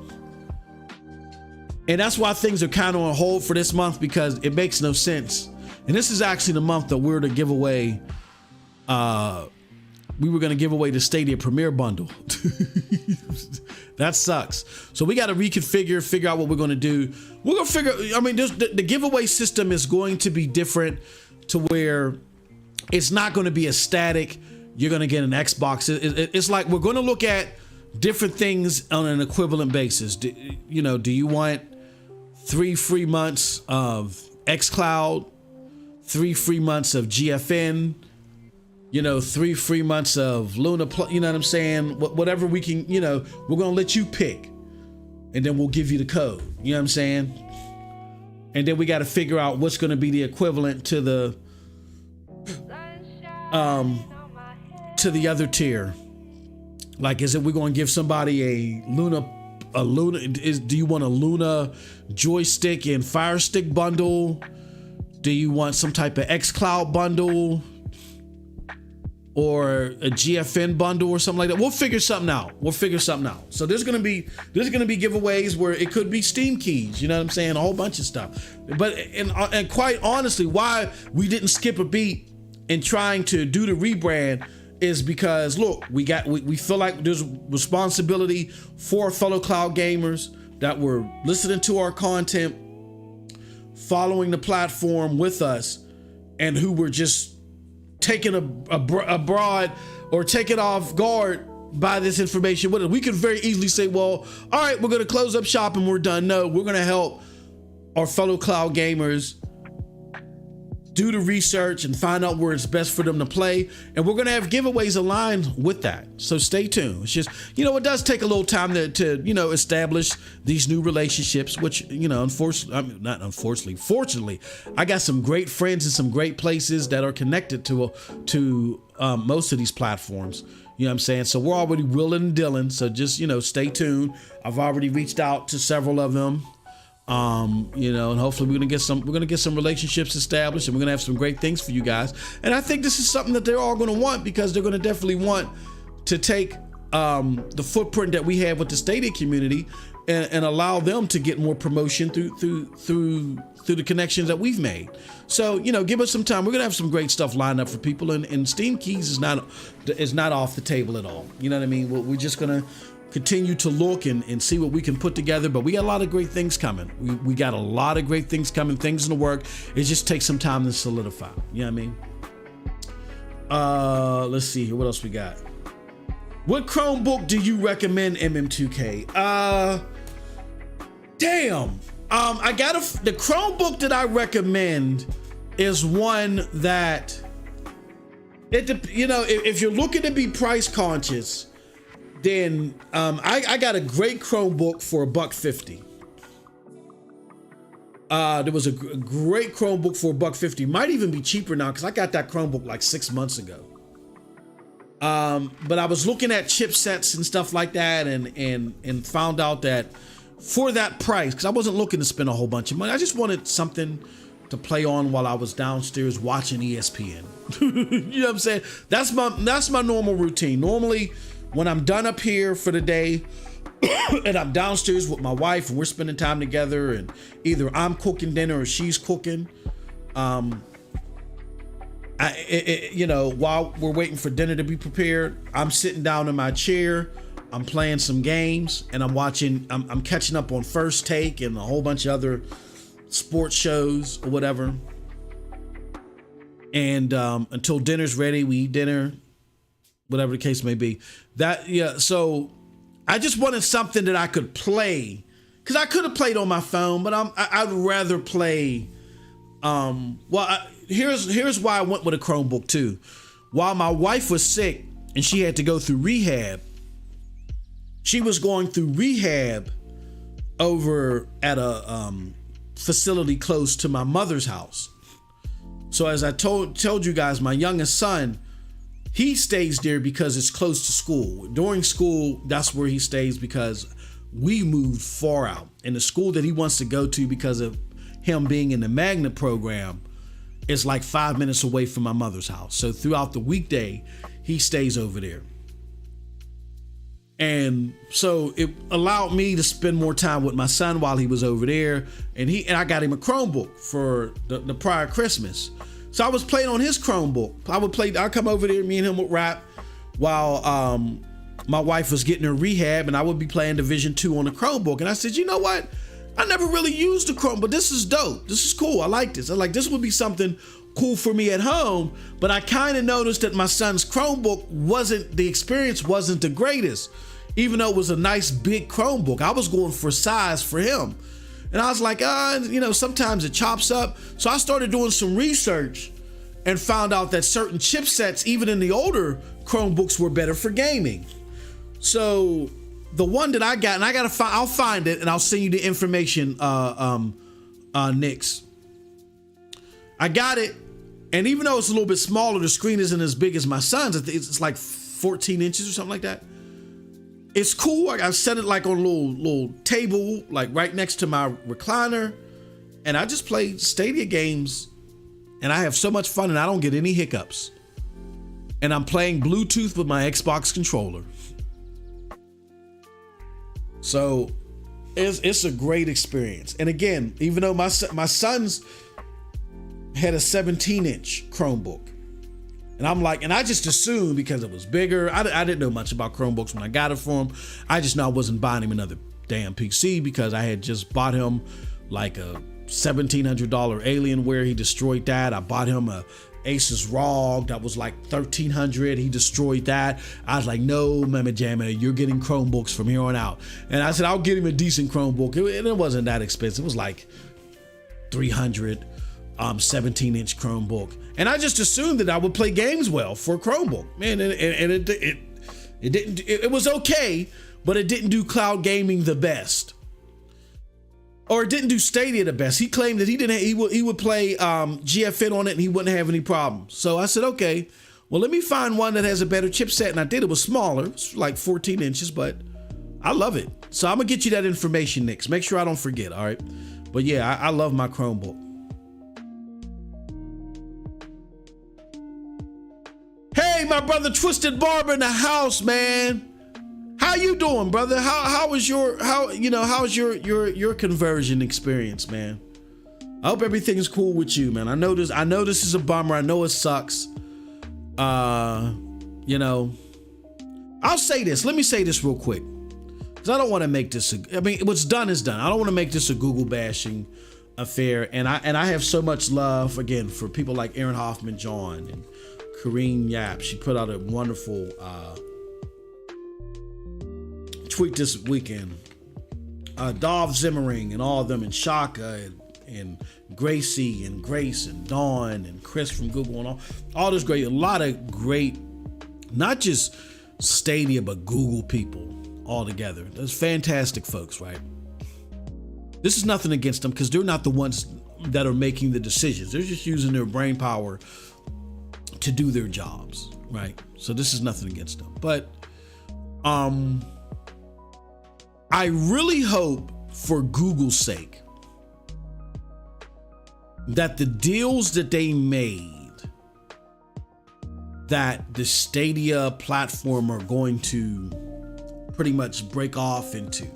and that's why things are kind of on hold for this month, because it makes no sense. And this is actually the month that we're to give away. We were going to give away the Stadia Premier bundle. That sucks. So we got to figure out what we're going to do. We're going to the giveaway system is going to be different, to where it's not going to be a static, you're going to get an Xbox. It's like we're going to look at different things on an equivalent basis. Do you want 3 free months of xCloud, 3 free months of GFN, 3 free months of Luna Plus, you know what I'm saying? Whatever we can, we're going to let you pick, and then we'll give you the code, you know what I'm saying? And then we got to figure out what's going to be the equivalent to the other tier. Like, we're going to give somebody a Luna, do you want a Luna joystick and Fire Stick bundle? Do you want some type of xCloud bundle? Or a GFN bundle or something like that? We'll figure something out. So there's gonna be giveaways where it could be Steam keys, you know what I'm saying? A whole bunch of stuff. But and quite honestly, why we didn't skip a beat in trying to do the rebrand is because, look, we feel like there's responsibility for fellow cloud gamers that were listening to our content, following the platform with us, and who were just taken abroad or taken off guard by this information. We could very easily say, well, all right, we're going to close up shop and we're done. No, we're going to help our fellow cloud gamers do the research and find out where it's best for them to play. And we're going to have giveaways aligned with that. So stay tuned. It's just, it does take a little time to establish these new relationships, which, fortunately, I got some great friends in some great places that are connected to most of these platforms. You know what I'm saying? So we're already willing and dealing. So just, stay tuned. I've already reached out to several of them. And hopefully we're gonna get some relationships established, and we're gonna have some great things for you guys. And I think this is something that they're all gonna want, because they're gonna definitely want to take the footprint that we have with the Stadia community and allow them to get more promotion through the connections that we've made. So, give us some time. We're gonna have some great stuff lined up for people, and Steam Keys is not off the table at all. You know what I mean? We're just gonna continue to look and see what we can put together, but we got a lot of great things coming. We got a lot of great things coming, things in the work. It just takes some time to solidify. You know what I mean? Let's see here. What else we got? What Chromebook do you recommend, MM2K? I got the Chromebook that I recommend is one that if you're looking to be price conscious, then I got a great Chromebook for $150. There was a great Chromebook for $150. Might even be cheaper now, because I got that Chromebook like 6 months ago. But I was looking at chipsets and stuff like that, and found out that for that price, because I wasn't looking to spend a whole bunch of money, I just wanted something to play on while I was downstairs watching ESPN. You know what I'm saying? That's my normal routine. Normally, when I'm done up here for the day, and I'm downstairs with my wife, and we're spending time together, and either I'm cooking dinner or she's cooking. While we're waiting for dinner to be prepared, I'm sitting down in my chair, I'm playing some games, and I'm catching up on First Take and a whole bunch of other sports shows or whatever. And until dinner's ready, we eat dinner, whatever the case may be. So I just wanted something that I could play, because I could have played on my phone, but I'd rather play. Here's why I went with a Chromebook too. While my wife was sick and she had to go through rehab, she was going through rehab over at a facility close to my mother's house. So as I told you guys, my youngest son, he stays there because it's close to school. During school, that's where he stays, because we moved far out. And the school that he wants to go to, because of him being in the magnet program, is like 5 minutes away from my mother's house. So throughout the weekday, he stays over there. And so it allowed me to spend more time with my son while he was over there. And I got him a Chromebook for the prior Christmas. So I was playing on his Chromebook. I'd come over there, me and him would rap while my wife was getting her rehab, and I would be playing Division 2 on the Chromebook. And I said, you know what? I never really used the Chrome, but this is dope. This is cool. I like this. This would be something cool for me at home. But I kind of noticed that my son's Chromebook the experience wasn't the greatest. Even though it was a nice big Chromebook, I was going for size for him. And I was like, sometimes it chops up. So I started doing some research and found out that certain chipsets, even in the older Chromebooks, were better for gaming. So the one that I got, and I'll find it and I'll send you the information, Nix. I got it, and even though it's a little bit smaller, the screen isn't as big as my son's. It's like 14 inches or something like that. It's cool. I set it like on a little table, like right next to my recliner, and I just play Stadia games, and I have so much fun, and I don't get any hiccups. And I'm playing Bluetooth with my Xbox controller. So it's a great experience. And again, even though my son's had a 17-inch Chromebook, and I just assumed because it was bigger. I didn't know much about Chromebooks when I got it for him. I just know I wasn't buying him another damn PC, because I had just bought him like a $1,700 Alienware. He destroyed that. I bought him a Asus ROG that was like $1,300. He destroyed that. I was like, no, Mama Jamma, you're getting Chromebooks from here on out. And I said, I'll get him a decent Chromebook. It wasn't that expensive. It was like $300, 17-inch Chromebook. And I just assumed that I would play games well for a Chromebook. Man, and it didn't. It was okay, but it didn't do cloud gaming the best. Or it didn't do Stadia the best. He claimed that he would play GFN on it and he wouldn't have any problems. So I said, okay, well, let me find one that has a better chipset. And I did. It was smaller. It's like 14 inches, but I love it. So I'm going to get you that information next. Make sure I don't forget, all right? But yeah, I love my Chromebook. Hey, my brother Twisted Barber in the house, man. How you doing, brother? How's your conversion experience, man? I hope everything's cool with you, man. I know this is a bummer. I know it sucks. I'll say this. Let me say this real quick, because I don't want to make this. What's done is done. I don't want to make this a Google bashing affair. And I have so much love again for people like Aaron Hoffman John and Karine Yap. She put out a wonderful tweet this weekend. Dov Zimmering and all of them, and Shaka and Gracie and Grace and Dawn and Chris from Google and all this great, a lot of great, not just Stadia, but Google people all together. Those fantastic folks, right? This is nothing against them, because they're not the ones that are making the decisions. They're just using their brain power to do their jobs, right? So this is nothing against them, but I really hope, for Google's sake, that the deals that they made, that the Stadia platform are going to pretty much break off into.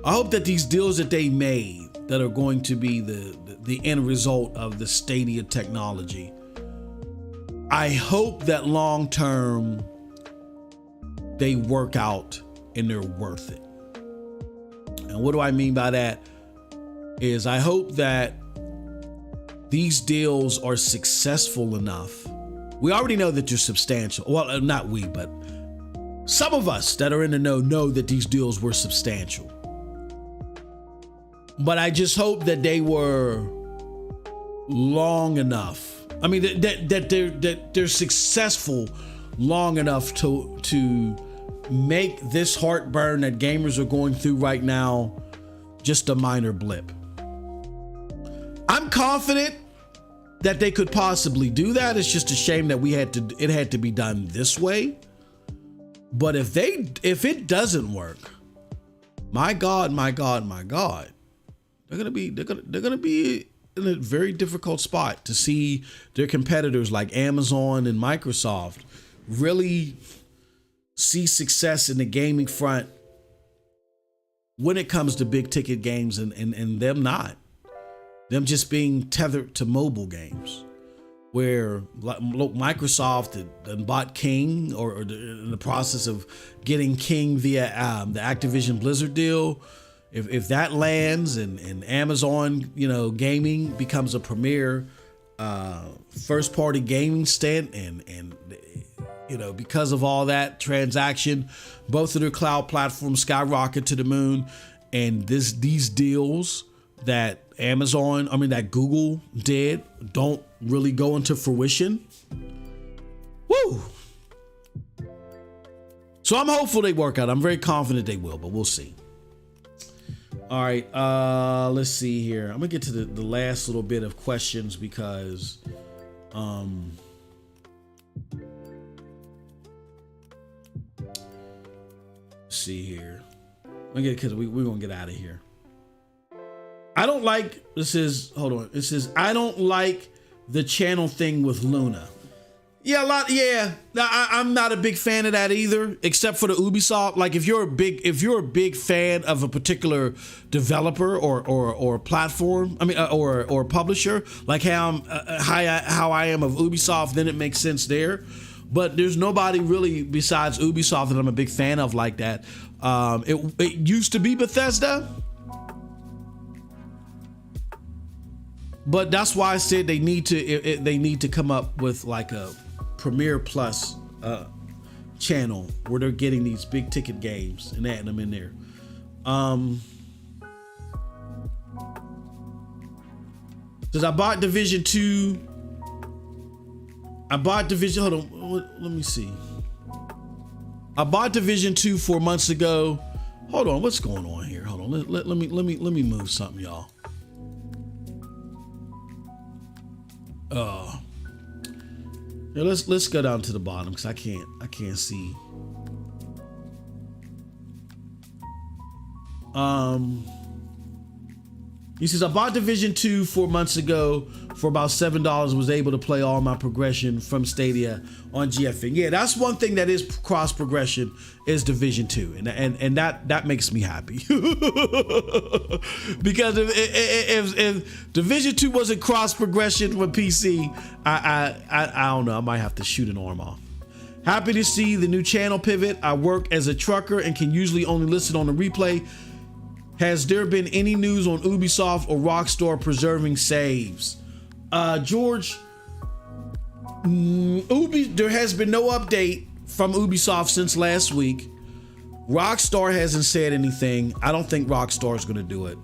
I hope that these deals that they made that are going to be the end result of the Stadia technology, I hope that long term they work out and they're worth it. And what do I mean by that? Is I hope that these deals are successful enough. We already know that they're substantial. Well, not we, but some of us that are in the know that these deals were substantial. But I just hope that they were long enough. I mean, that they're successful long enough to make this heartburn that gamers are going through right now just a minor blip. I'm confident that they could possibly do that. It's just a shame that it had to be done this way. But if it doesn't work, my God, they're gonna be in a very difficult spot to see their competitors like Amazon and Microsoft really see success in the gaming front when it comes to big ticket games and them not. Them just being tethered to mobile games, where Microsoft had bought King or in the process of getting King via the Activision Blizzard deal. If that lands and Amazon, gaming becomes a premier first party gaming stand and because of all that transaction, both of their cloud platforms skyrocket to the moon, and these deals that that Google did don't really go into fruition. Woo! So I'm hopeful they work out. I'm very confident they will, but we'll see. All right, let's see here. I'm gonna get to the last little bit of questions because let's see here. Because we're gonna get out of here. I don't like, it says, I don't like the channel thing with Luna. Yeah, I'm not a big fan of that either, except for the Ubisoft. Like if you're a big fan of a particular developer or platform, or publisher, like how I am of Ubisoft, then it makes sense there. But there's nobody really besides Ubisoft that I'm a big fan of like that. It used to be Bethesda. But that's why I said they need to come up with like a Premiere Plus channel where they're getting these big ticket games and adding them in there. Because I bought Division 2. Hold on, let me see. I bought Division 2 4 months ago. Hold on, what's going on here? Hold on, let me move something, y'all. Yeah, let's go down to the bottom because I can't see. He says, I bought Division 2 4 months ago for about $7. Was able to play all my progression from Stadia on GFN. Yeah, that's one thing that is cross progression is Division 2, and that makes me happy. Because if Division 2 wasn't cross progression with PC, I don't know. I might have to shoot an arm off. Happy to see the new channel pivot. I work as a trucker and can usually only listen on the replay. Has there been any news on Ubisoft or Rockstar preserving saves? George, there has been no update from Ubisoft since last week. Rockstar hasn't said anything. I don't think Rockstar is going to do it.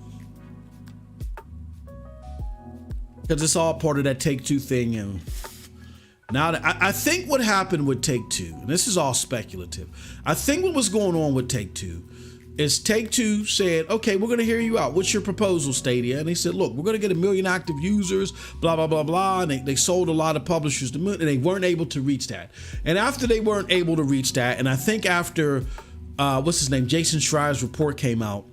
Because it's all part of that Take-Two thing. And now I think what happened with Take-Two, and this is all speculative. I think what was going on with Take-Two is Take-Two said, okay, we're going to hear you out. What's your proposal, Stadia? And they said, look, we're going to get 1 million active users, blah, blah, blah, blah. And they sold a lot of publishers to Moon, and they weren't able to reach that. And after they weren't able to reach that, and I think after, what's his name, Jason Schreier's report came out,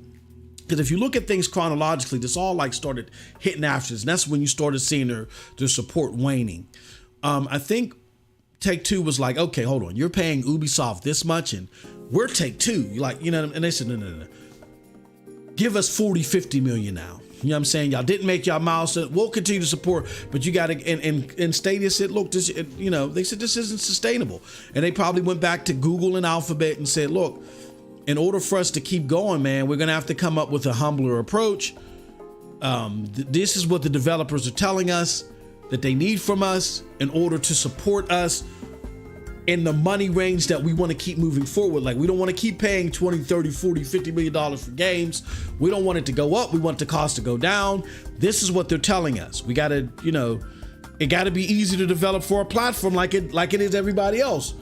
because if you look at things chronologically, this all like started hitting after this, and that's when you started seeing their support waning. I think Take-Two was like, okay, hold on, you're paying Ubisoft this much, and we're Take-Two. You like, you know, and they said, no. Give us 40, 50 million now. You know what I'm saying? Y'all didn't make y'all milestone. We'll continue to support, but you got to, and Stadia said, look, this, you know, they said this isn't sustainable. And they probably went back to Google and Alphabet and said, look, in order for us to keep going, man, we're going to have to come up with a humbler approach. This is what the developers are telling us that they need from us in order to support us in the money range that we want to keep moving forward. Like, we don't want to keep paying 20, 30, 40, 50 million dollars for games. We don't want it to go up. We want the cost to go down. This is what they're telling us. We got to, you know, it got to be easy to develop for a platform like it is everybody else.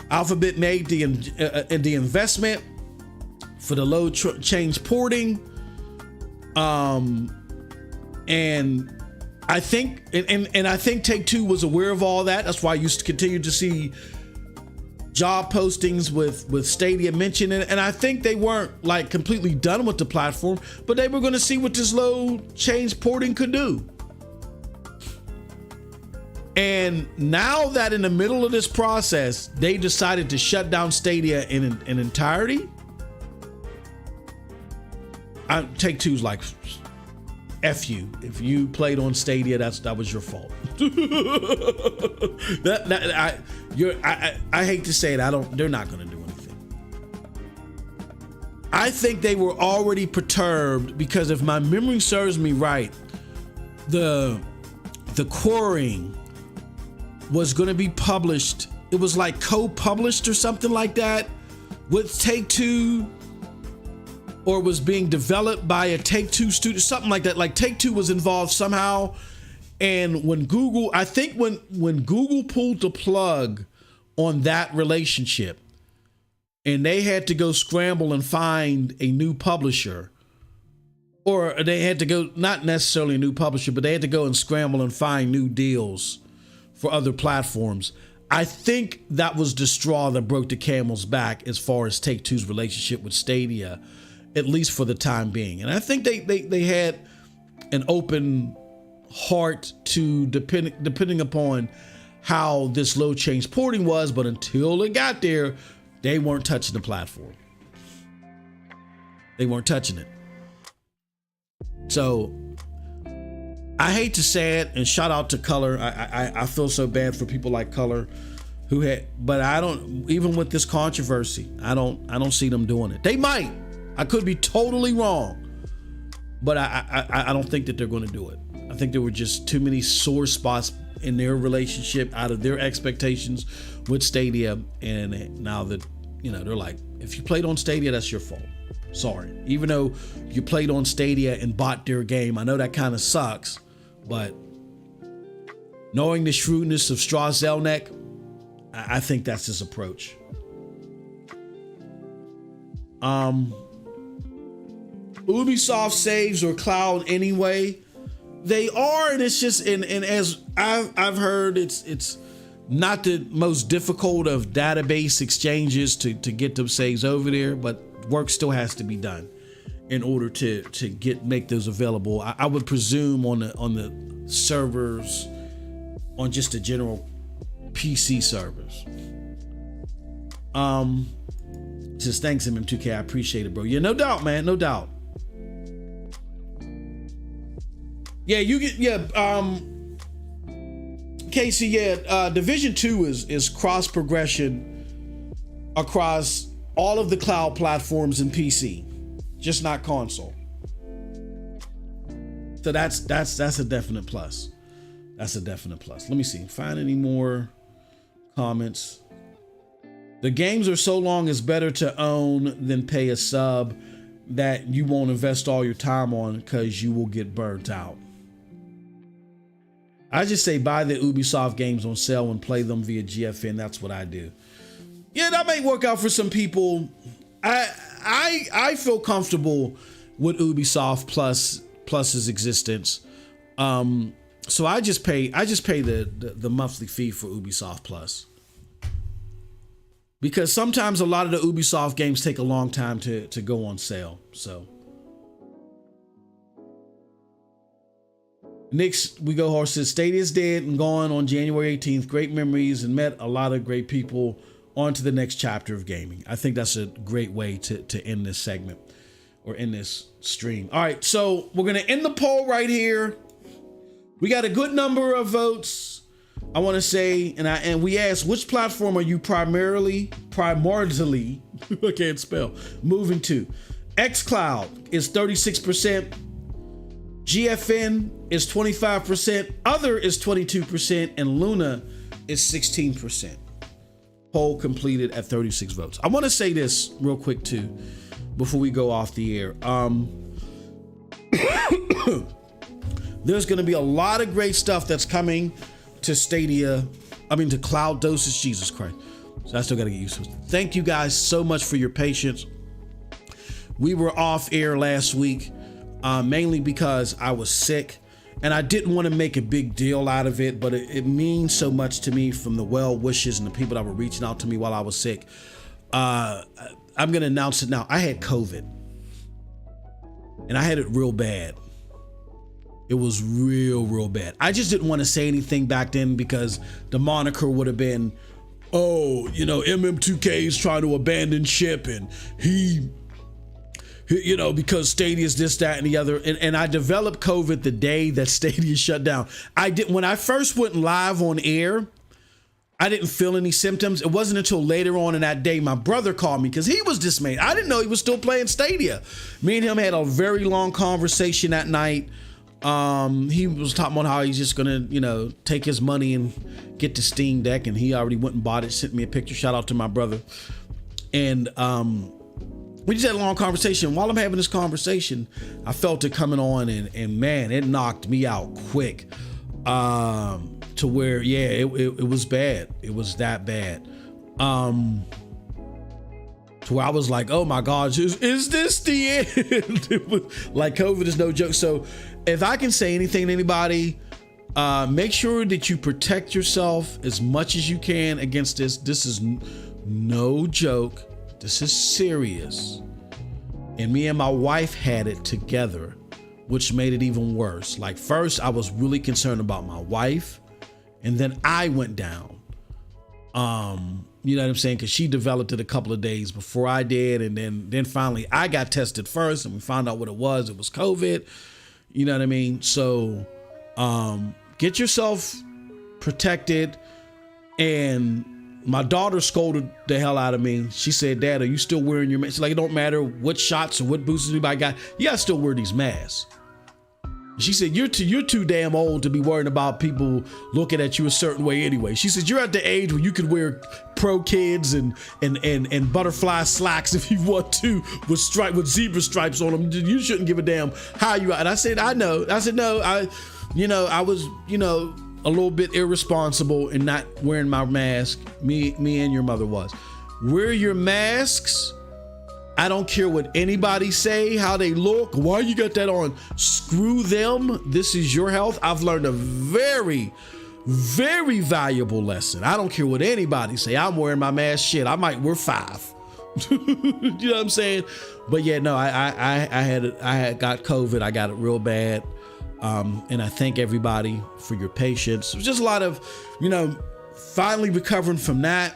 Alphabet made the investment for the load change porting. And I think, and I think Take-Two was aware of all that. That's why you continue to see job postings with Stadia mentioned it. And I think they weren't like completely done with the platform, but they were going to see what this load change porting could do. And now that in the middle of this process, they decided to shut down Stadia in entirety, Take-Two's like, F you. If you played on Stadia, that was your fault. I hate to say it. They're not going to do anything. I think they were already perturbed because if my memory serves me right, the querying was going to be published. It was like co-published or something like that with Take-Two, or was being developed by a Take-Two studio, something like that. Like Take-Two was involved somehow. And when Google, I think when Google pulled the plug on that relationship and they had to go scramble and find a new publisher, or they had to go, not necessarily a new publisher, but they had to go and scramble and find new deals for other platforms. I think that was the straw that broke the camel's back as far as Take-Two's relationship with Stadia, at least for the time being. And I think they had an open heart to depending upon how this load change porting was, but until it got there, they weren't touching the platform. They weren't touching it. So I hate to say it, and shout out to Color. I feel so bad for people like Color who had, but I don't, even with this controversy, I don't see them doing it. They might. I could be totally wrong, but I don't think that they're going to do it. I think there were just too many sore spots in their relationship out of their expectations with Stadia, and now that, you know, they're like, if you played on Stadia, that's your fault. Sorry. Even though you played on Stadia and bought their game, I know that kind of sucks, but knowing the shrewdness of Strauss Zelnick, I think that's his approach. Ubisoft saves or cloud anyway. They are, and it's just, and as I've heard, it's not the most difficult of database exchanges to get them saves over there, but work still has to be done in order to make those available. I would presume on the servers, on just the general PC servers. Just thanks MM2K, I appreciate it, bro. Yeah, no doubt, man, no doubt. Yeah, you get, Casey, Division 2 is cross progression across all of the cloud platforms and PC, just not console. So that's a definite plus. That's a definite plus. Let me see, find any more comments. The games are so long it's better to own than pay a sub that you won't invest all your time on because you will get burnt out. I just say buy the Ubisoft games on sale and play them via GFN. That's what I do. Yeah, that may work out for some people. I I feel comfortable with Ubisoft Plus's existence. So I just pay the monthly fee for Ubisoft Plus. Because sometimes a lot of the Ubisoft games take a long time to go on sale. So Next, we go horses. Stadia's dead and gone on January 18th. Great memories and met a lot of great people. On to the next chapter of gaming. I think that's a great way to end this segment or end this stream. All right, so we're gonna end the poll right here. We got a good number of votes. I want to say, and we asked, which platform are you primarily, I can't spell, moving to? xCloud is 36%. GFN is 25%. Other is 22%. And Luna is 16%. Poll completed at 36 votes. I want to say this real quick too, before we go off the air. There's going to be a lot of great stuff that's coming to to Cloud Dosage. Jesus Christ. So I still got to get used to it. Thank you guys so much for your patience. We were off air last week, mainly because I was sick and I didn't want to make a big deal out of it, but it means so much to me from the well wishes and the people that were reaching out to me while I was sick. I'm going to announce it now. I had COVID and I had it real bad. It was real bad. I just didn't want to say anything back then because the moniker would have been, oh, MM2K is trying to abandon ship and he because Stadia's this, that, and the other. And I developed COVID the day that Stadia shut down. When I first went live on air, I didn't feel any symptoms. It wasn't until later on in that day, my brother called me because he was dismayed. I didn't know he was still playing Stadia. Me and him had a very long conversation that night. He was talking about how he's just gonna, take his money and get the Steam Deck, and he already went and bought it, sent me a picture. Shout out to my brother. And we just had a long conversation. While I'm having this conversation, I felt it coming on, and man, it knocked me out quick. To where, it was bad. It was that bad. To where I was like, oh my gosh, is this the end? It was, like, COVID is no joke. So if I can say anything to anybody, make sure that you protect yourself as much as you can against this. This is no joke. This is serious. And me and my wife had it together, which made it even worse. Like, first I was really concerned about my wife, and then I went down. You know what I'm saying? Because she developed it a couple of days before I did, and then finally I got tested first, and we found out what it was. It was COVID. You know what I mean? So get yourself protected. And my daughter scolded the hell out of me. She said, Dad, are you still wearing your mask? She's like, it don't matter what shots or what boosters anybody got. You gotta still wear these masks. She said, you're too damn old to be worrying about people looking at you a certain way anyway. She said, you're at the age where you could wear Pro Kids and butterfly slacks if you want to with zebra stripes on them. You shouldn't give a damn how you are. And I said, I know. I said, no, I was, a little bit irresponsible in not wearing my mask. Me and your mother was. Wear your masks. I don't care what anybody say, how they look, why you got that on. Screw them. This is your health. I've learned a very, very valuable lesson. I don't care what anybody say. I'm wearing my mask. Shit, I might wear 5. You know what I'm saying? But yeah, no, I had got COVID. I got it real bad. And I thank everybody for your patience. It was just a lot of, finally recovering from that.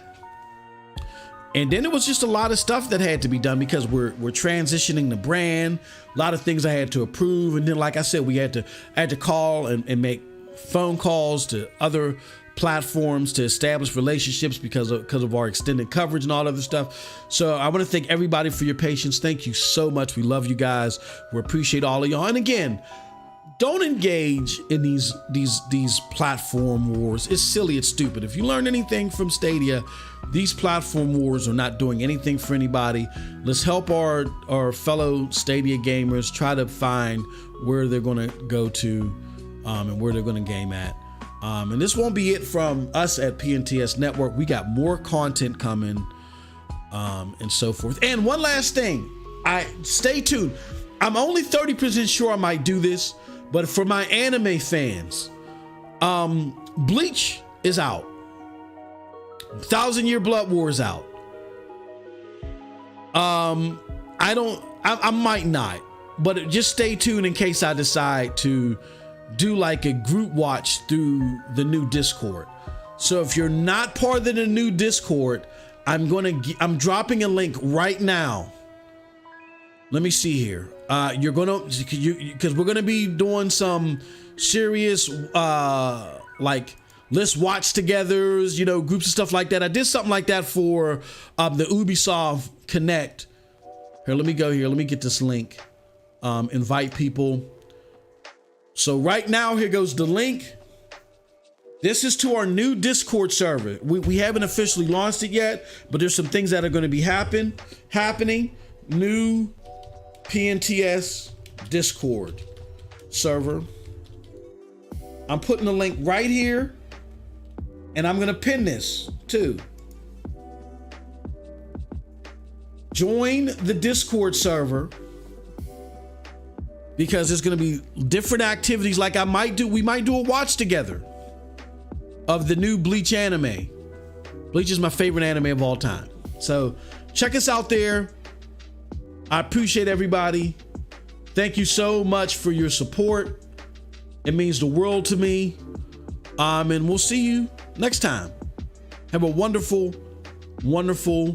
And then it was just a lot of stuff that had to be done because we're transitioning the brand, a lot of things I had to approve. And then, like I said, I had to call and make phone calls to other platforms to establish relationships because of our extended coverage and all other stuff. So I want to thank everybody for your patience. Thank you so much. We love you guys. We appreciate all of y'all. And again, don't engage in these platform wars. It's silly. It's stupid. If you learn anything from Stadia, these platform wars are not doing anything for anybody. Let's help our fellow Stadia gamers try to find where they're going to go to and where they're going to game at. And this won't be it from us at PNTS Network. We got more content coming and so forth. And one last thing. I stay tuned. I'm only 30% sure I might do this, but for my anime fans, Bleach is out. 1,000-Year Blood War is out. I might not, but just stay tuned in case I decide to do like a group watch through the new Discord. So if you're not part of the new Discord, I'm dropping a link right now. Let me see here. Because we're gonna be doing some serious like let's watch togethers, you know, groups and stuff like that. I did something like that for the Ubisoft Connect. Here, let me go here. Let me get this link. Invite people. So right now, here goes the link. This is to our new Discord server. We haven't officially launched it yet, but there's some things that are going to be happening. New PNTS Discord server. I'm putting the link right here, and I'm going to pin this too. Join the Discord server, because there's going to be different activities. Like we might do a watch together of the new Bleach anime. Bleach is my favorite anime of all time. So check us out there. I appreciate everybody. Thank you so much for your support. It means the world to me. And we'll see you next time. Have a wonderful, wonderful